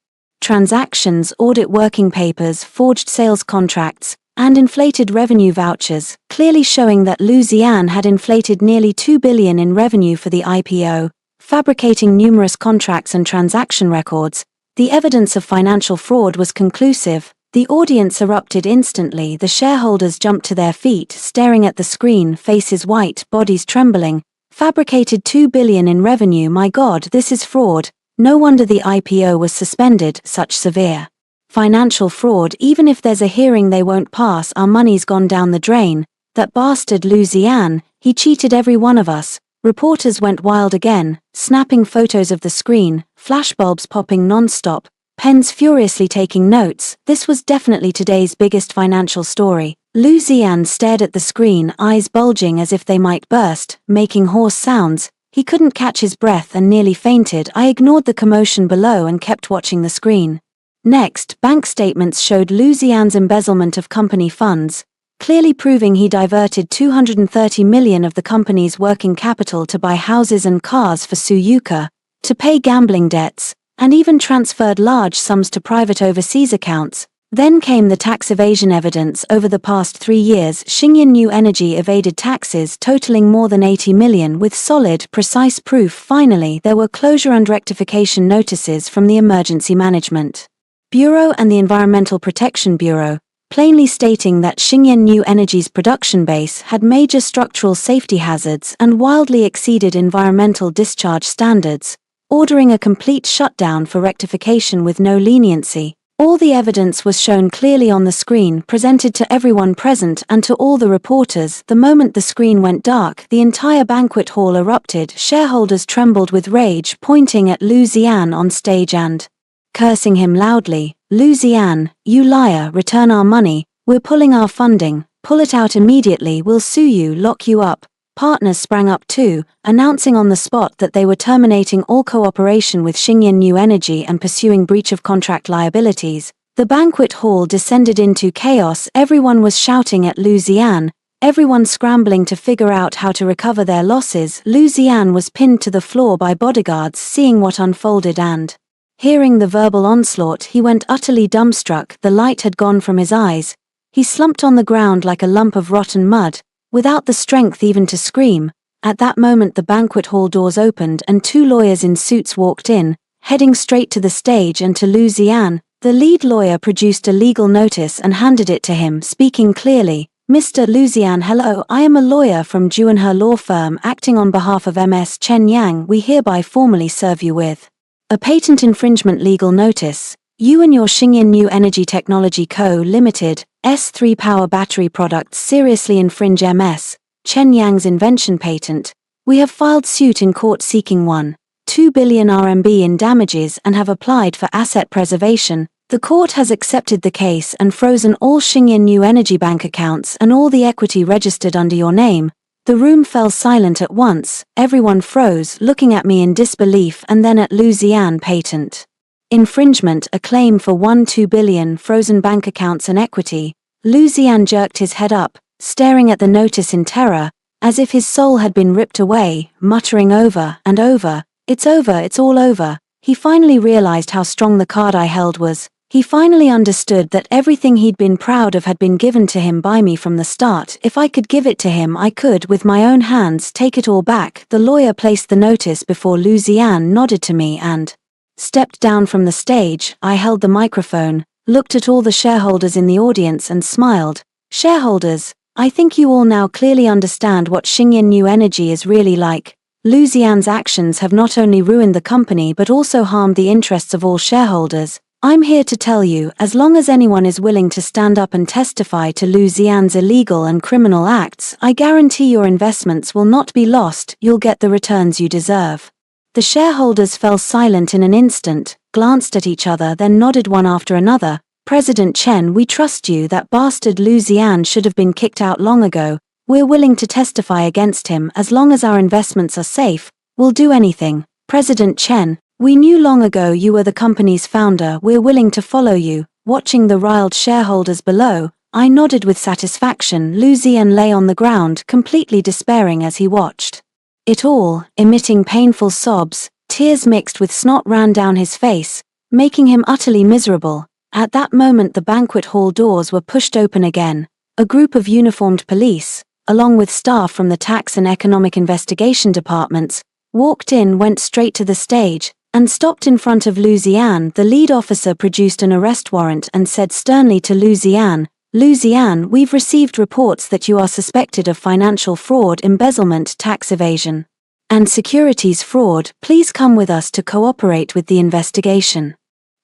transactions, audit working papers, forged sales contracts, and inflated revenue vouchers, clearly showing that Lu Zian had inflated nearly 2 billion in revenue for the IPO, fabricating numerous contracts and transaction records. The evidence of financial fraud was conclusive. The audience erupted instantly. The shareholders jumped to their feet, staring at the screen, faces white, bodies trembling. Fabricated 2 billion in revenue, my God, this is fraud. No wonder the IPO was suspended. Such severe financial fraud. Even if there's a hearing, they won't pass. Our money's gone down the drain. That bastard Lu Zian, he cheated every one of us. Reporters went wild again, snapping photos of the screen, flashbulbs popping non-stop, pens furiously taking notes. This was definitely today's biggest financial story. Lu Zian stared at the screen, eyes bulging as if they might burst, making hoarse sounds. He couldn't catch his breath and nearly fainted. I ignored the commotion below and kept watching the screen. Next, bank statements showed Lu Zian's embezzlement of company funds, clearly proving he diverted 230 million of the company's working capital to buy houses and cars for Su Yuka, to pay gambling debts, and even transferred large sums to private overseas accounts. Then came the tax evasion evidence. Over the past 3 years, Xingyan New Energy evaded taxes totaling more than 80 million with solid, precise proof. Finally, there were closure and rectification notices from the Emergency Management Bureau and the Environmental Protection Bureau, plainly stating that Xingyan New Energy's production base had major structural safety hazards and wildly exceeded environmental discharge standards, ordering a complete shutdown for rectification with no leniency. All the evidence was shown clearly on the screen, presented to everyone present and to all the reporters. The moment the screen went dark, the entire banquet hall erupted. Shareholders trembled with rage, pointing at Lu Zian on stage and cursing him loudly. "Lu Zian, you liar, return our money, we're pulling our funding, pull it out immediately, we'll sue you, lock you up." Partners sprang up too, announcing on the spot that they were terminating all cooperation with Xingyan New Energy and pursuing breach of contract liabilities. The banquet hall descended into chaos. Everyone was shouting at Lu Zian, everyone scrambling to figure out how to recover their losses. Lu Zian was pinned to the floor by bodyguards. Seeing what unfolded and hearing the verbal onslaught, he went utterly dumbstruck. The light had gone from his eyes. He slumped on the ground like a lump of rotten mud, without the strength even to scream. At that moment the banquet hall doors opened and 2 lawyers in suits walked in, heading straight to the stage and to Lu Zian. The lead lawyer produced a legal notice and handed it to him, speaking clearly, "Mr. Lu Zian, hello, I am a lawyer from Juanhe Law Firm acting on behalf of Ms. Chen Yang. We hereby formally serve you with a patent infringement legal notice. You and your Xingyan New Energy Technology Co. Limited, S3 power battery products seriously infringe Ms. Chen Yang's invention patent. We have filed suit in court seeking 1. 2 billion RMB in damages and have applied for asset preservation. The court has accepted the case and frozen all Xingyin New Energy Bank accounts and all the equity registered under your name." The room fell silent at once. Everyone froze, looking at me in disbelief and then at Lu Zian. Patent infringement, a claim for 1.2 billion frozen bank accounts and equity. Lu Zian jerked his head up, staring at the notice in terror, as if his soul had been ripped away, muttering over and over, "It's over, it's all over." He finally realized how strong the card I held was. He finally understood that everything he'd been proud of had been given to him by me from the start. If I could give it to him, I could, with my own hands, take it all back. The lawyer placed the notice before Lu Zian, nodded to me and stepped down from the stage. I held the microphone, looked at all the shareholders in the audience and smiled. "Shareholders, I think you all now clearly understand what Xingyin New Energy is really like. Lu Zian's actions have not only ruined the company but also harmed the interests of all shareholders. I'm here to tell you, as long as anyone is willing to stand up and testify to Lu Zian's illegal and criminal acts, I guarantee your investments will not be lost, you'll get the returns you deserve." The shareholders fell silent in an instant, glanced at each other, then nodded one after another. "President Chen, we trust you. That bastard Lu Zian should have been kicked out long ago. We're willing to testify against him as long as our investments are safe. We'll do anything. President Chen, we knew long ago you were the company's founder. We're willing to follow you." Watching the riled shareholders below, I nodded with satisfaction. Lu Zian lay on the ground, completely despairing as he watched it all, emitting painful sobs. Tears mixed with snot ran down his face, making him utterly miserable. At that moment the banquet hall doors were pushed open again. A group of uniformed police, along with staff from the tax and economic investigation departments, walked in, went straight to the stage, and stopped in front of Lu Zian. The lead officer produced an arrest warrant and said sternly to Lu Zian, "Lu Zian, we've received reports that you are suspected of financial fraud, embezzlement, tax evasion, and securities fraud. Please come with us to cooperate with the investigation."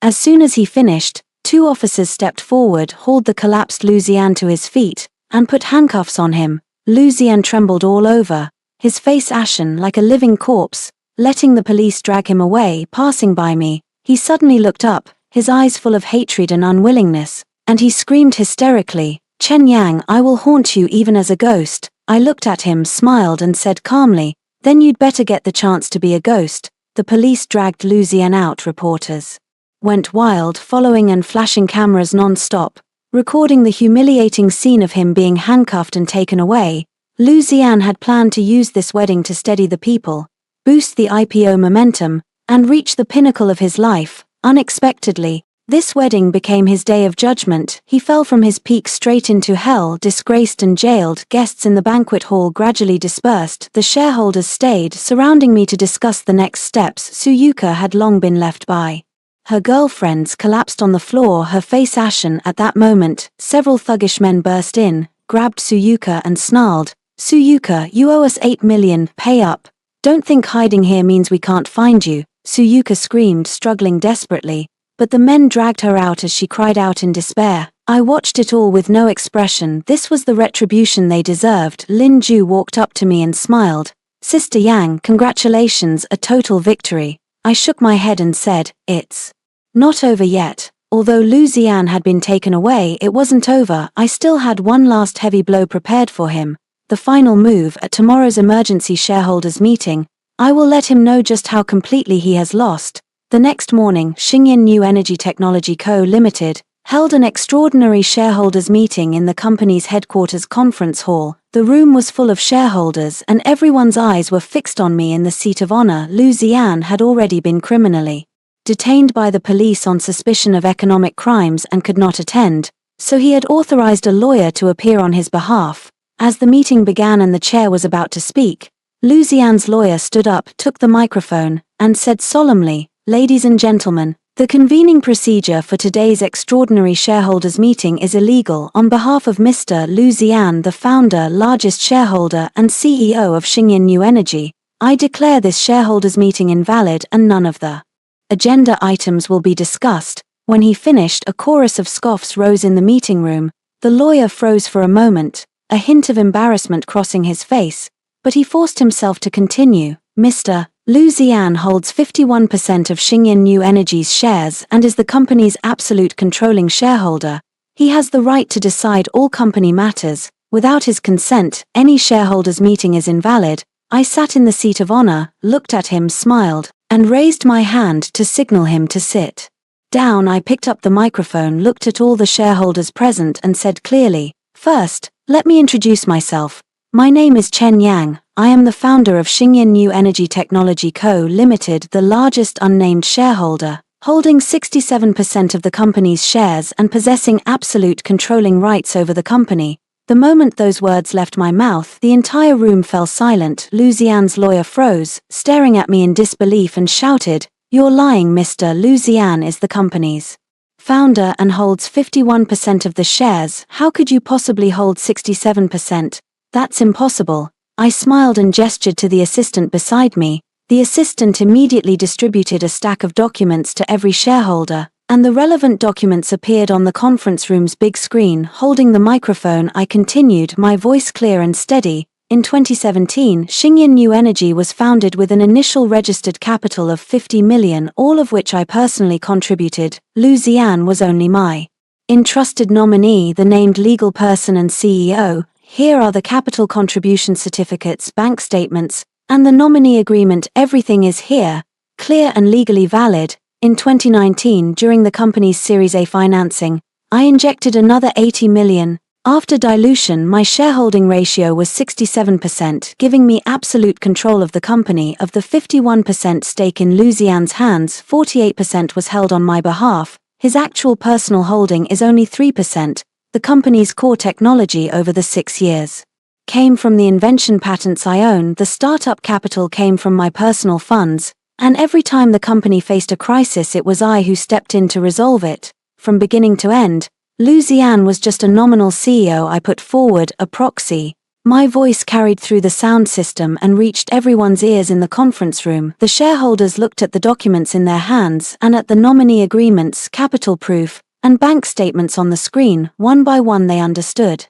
As soon as he finished, 2 officers stepped forward, hauled the collapsed Lu Zian to his feet, and put handcuffs on him. Lu Zian trembled all over, his face ashen like a living corpse. Letting the police drag him away, passing by me, he suddenly looked up, his eyes full of hatred and unwillingness, and he screamed hysterically, "Chen Yang, I will haunt you even as a ghost." I looked at him, smiled and said calmly, "Then you'd better get the chance to be a ghost." The police dragged Lu Zian out. Reporters went wild, following and flashing cameras non-stop, recording the humiliating scene of him being handcuffed and taken away. Lu Zian had planned to use this wedding to steady the people, boost the IPO momentum, and reach the pinnacle of his life. Unexpectedly, this wedding became his day of judgment. He fell from his peak straight into hell, disgraced and jailed. Guests in the banquet hall gradually dispersed. The shareholders stayed, surrounding me to discuss the next steps. Suyuka had long been left by her girlfriends, collapsed on the floor, her face ashen. At that moment, several thuggish men burst in, grabbed Suyuka and snarled, "Suyuka, you owe us 8 million, pay up. Don't think hiding here means we can't find you." Suyuka screamed, struggling desperately, but the men dragged her out as she cried out in despair. I watched it all with no expression. This was the retribution they deserved. Lin Ju walked up to me and smiled. "Sister Yang, congratulations, a total victory." I shook my head and said, "It's not over yet." Although Lu Zian had been taken away, it wasn't over. I still had one last heavy blow prepared for him. The final move. At tomorrow's emergency shareholders meeting, I will let him know just how completely he has lost. The next morning, Xingyin New Energy Technology Co. Limited held an extraordinary shareholders meeting in the company's headquarters conference hall. The room was full of shareholders and everyone's eyes were fixed on me in the seat of honor. Lu Zian had already been criminally detained by the police on suspicion of economic crimes and could not attend, so he had authorized a lawyer to appear on his behalf. As the meeting began and the chair was about to speak, Lu Zian's lawyer stood up, took the microphone, and said solemnly, "Ladies and gentlemen, the convening procedure for today's extraordinary shareholders meeting is illegal. On behalf of Mr. Lu Zian, the founder, largest shareholder, and CEO of Xingyin New Energy, I declare this shareholders meeting invalid and none of the agenda items will be discussed." When he finished, a chorus of scoffs rose in the meeting room. The lawyer froze for a moment, a hint of embarrassment crossing his face, but he forced himself to continue. "Mr. Lu Zian holds 51% of Xingyin New Energy's shares and is the company's absolute controlling shareholder. He has the right to decide all company matters. Without his consent, any shareholders' meeting is invalid. I sat in the seat of honor, looked at him, smiled, and raised my hand to signal him to sit down. I picked up the microphone, looked at all the shareholders present and said clearly, "First, let me introduce myself. My name is Chen Yang. I am the founder of Xingyin New Energy Technology Co. Limited, the largest unnamed shareholder, holding 67% of the company's shares and possessing absolute controlling rights over the company." The moment those words left my mouth, the entire room fell silent. Lu Zian's lawyer froze, staring at me in disbelief and shouted, "You're lying, Mr. Lu Zian is the company's founder and holds 51% of the shares. How could you possibly hold 67%? That's impossible." I smiled and gestured to the assistant beside me. The assistant immediately distributed a stack of documents to every shareholder, and the relevant documents appeared on the conference room's big screen. Holding the microphone, I continued, my voice clear and steady. In 2017, Xingyin New Energy was founded with an initial registered capital of 50 million, all of which I personally contributed. Lu Zian was only my entrusted nominee, the named legal person and CEO. Here are the capital contribution certificates, bank statements, and the nominee agreement. Everything is here, clear and legally valid. In 2019, during the company's Series A financing, I injected another 80 million. After dilution, my shareholding ratio was 67%, giving me absolute control of the company. Of the 51% stake in Lu Zian's hands, 48% was held on my behalf. His actual personal holding is only 3%. The company's core technology over the 6 years came from the invention patents I own. The startup capital came from my personal funds. And every time the company faced a crisis, it was I who stepped in to resolve it. From beginning to end, Lu Zian was just a nominal CEO. I put forward a proxy. My voice carried through the sound system and reached everyone's ears in the conference room. The shareholders looked at the documents in their hands and at the nominee agreements, capital proof, and bank statements on the screen. One by one they understood,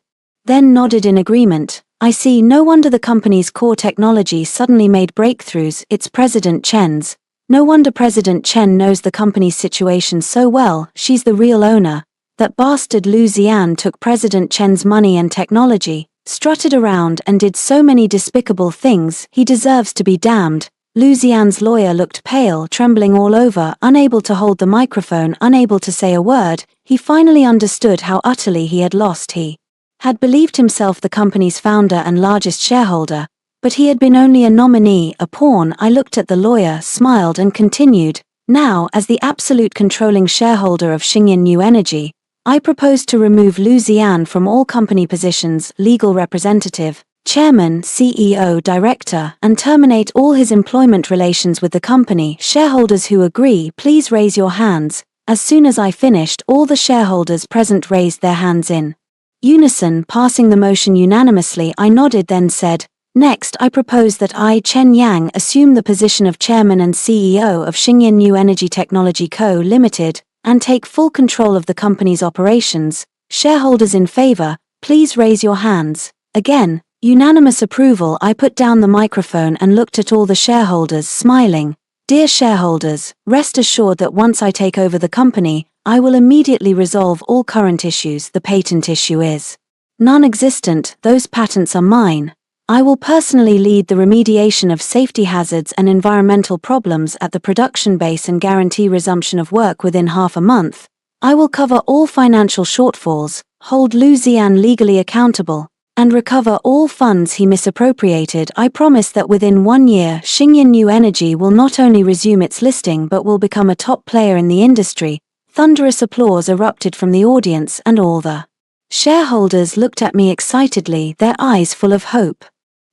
then nodded in agreement. I see. No wonder the company's core technology suddenly made breakthroughs. It's President Chen's. No wonder President Chen knows the company's situation so well. She's the real owner. That bastard Lu Zian took President Chen's money and technology, strutted around and did so many despicable things. He deserves to be damned. Lu Zian's lawyer looked pale, trembling all over, unable to hold the microphone, unable to say a word. He finally understood how utterly he had lost. He had believed himself the company's founder and largest shareholder, but he had been only a nominee, a pawn. I looked at the lawyer, smiled and continued, "Now, as the absolute controlling shareholder of Xingyin New Energy, I propose to remove Lu Zian from all company positions, legal representative, chairman, CEO, director, and terminate all his employment relations with the company." Shareholders who agree, please raise your hands. As soon as I finished, all the shareholders present raised their hands in unison, passing the motion unanimously. I nodded, then said, "Next, I propose that I, Chen Yang, assume the position of chairman and CEO of Xingyin New Energy Technology Co. Limited, and take full control of the company's operations." Shareholders in favor, please raise your hands. Again, unanimous approval. I put down the microphone and looked at all the shareholders, smiling. "Dear shareholders, rest assured that once I take over the company, I will immediately resolve all current issues. The patent issue is non-existent. Those patents are mine. I will personally lead the remediation of safety hazards and environmental problems at the production base and guarantee resumption of work within half a month. I will cover all financial shortfalls, hold Lu Zian legally accountable, and recover all funds he misappropriated. I promise that within 1 year, Xingyin New Energy will not only resume its listing but will become a top player in the industry." Thunderous applause erupted from the audience, and all the shareholders looked at me excitedly, their eyes full of hope.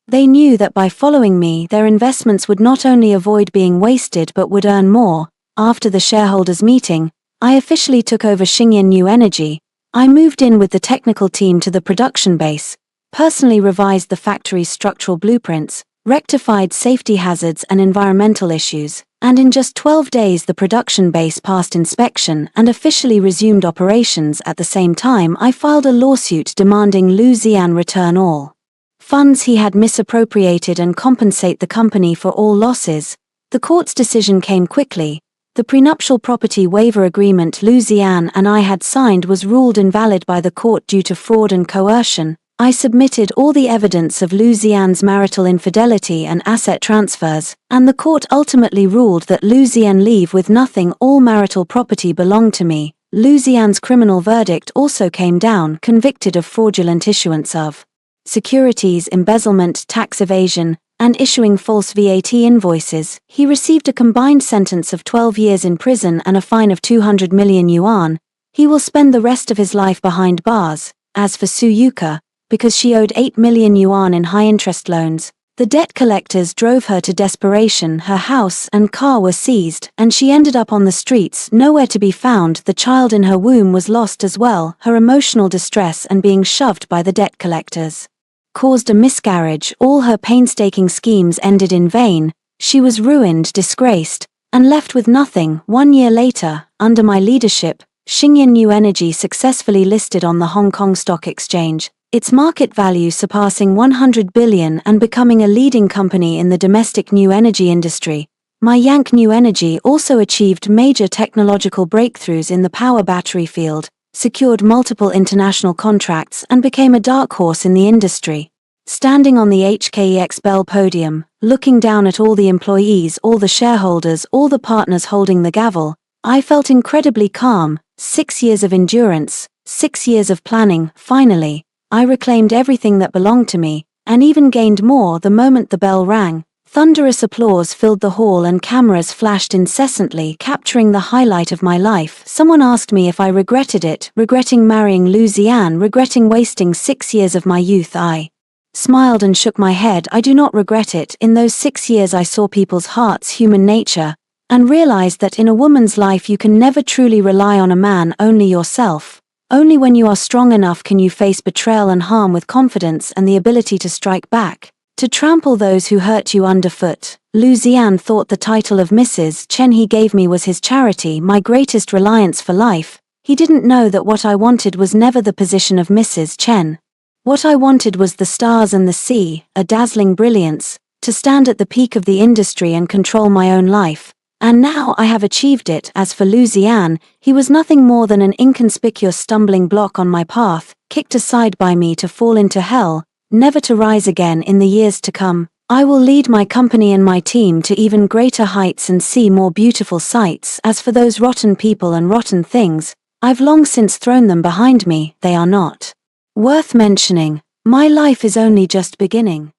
They knew that by following me, their investments would not only avoid being wasted but would earn more. After the shareholders' meeting, I officially took over Xingyin New Energy. I moved in with the technical team to the production base, personally revised the factory's structural blueprints, rectified safety hazards and environmental issues, and in just 12 days the production base passed inspection and officially resumed operations. At the same time, I filed a lawsuit demanding Lu Zian return all funds he had misappropriated and compensate the company for all losses. The court's decision came quickly. The prenuptial property waiver agreement Luciane and I had signed was ruled invalid by the court due to fraud and coercion. I submitted all the evidence of Luciane's marital infidelity and asset transfers, and the court ultimately ruled that Luciane leave with nothing. All marital property belonged to me. Luciane's criminal verdict also came down, convicted of fraudulent issuance of securities, embezzlement, tax evasion, and issuing false VAT invoices. He received a combined sentence of 12 years in prison and a fine of 200 million yuan. He will spend the rest of his life behind bars. As for Su Yuka, because she owed 8 million yuan in high-interest loans, the debt collectors drove her to desperation. Her house and car were seized, and she ended up on the streets, nowhere to be found. The child in her womb was lost as well. Her emotional distress and being shoved by the debt collectors caused a miscarriage. All her painstaking schemes ended in vain. She was ruined, disgraced, and left with nothing. 1 year later, under my leadership, Xingyan New Energy successfully listed on the Hong Kong Stock Exchange, its market value surpassing 100 billion and becoming a leading company in the domestic new energy industry. Yank New Energy also achieved major technological breakthroughs in the power battery field, secured multiple international contracts, and became a dark horse in the industry. Standing on the HKEX Bell podium, looking down at all the employees, all the shareholders, all the partners holding the gavel, I felt incredibly calm. 6 years of endurance, 6 years of planning. Finally, I reclaimed everything that belonged to me, and even gained more the moment the bell rang. Thunderous applause filled the hall and cameras flashed incessantly, capturing the highlight of my life. Someone asked me if I regretted it, regretting marrying Luciane, regretting wasting 6 years of my youth. I smiled and shook my head. I do not regret it. In those 6 years I saw people's hearts, human nature, and realized that in a woman's life you can never truly rely on a man, only yourself. Only when you are strong enough can you face betrayal and harm with confidence and the ability to strike back, to trample those who hurt you underfoot. Luciane thought the title of Mrs. Chen he gave me was his charity, my greatest reliance for life. He didn't know that what I wanted was never the position of Mrs. Chen. What I wanted was the stars and the sea, a dazzling brilliance, to stand at the peak of the industry and control my own life. And now I have achieved it. As for Luciane, he was nothing more than an inconspicuous stumbling block on my path, kicked aside by me to fall into hell, never to rise again. In the years to come, I will lead my company and my team to even greater heights and see more beautiful sights. As for those rotten people and rotten things, I've long since thrown them behind me. They are not worth mentioning. My life is only just beginning.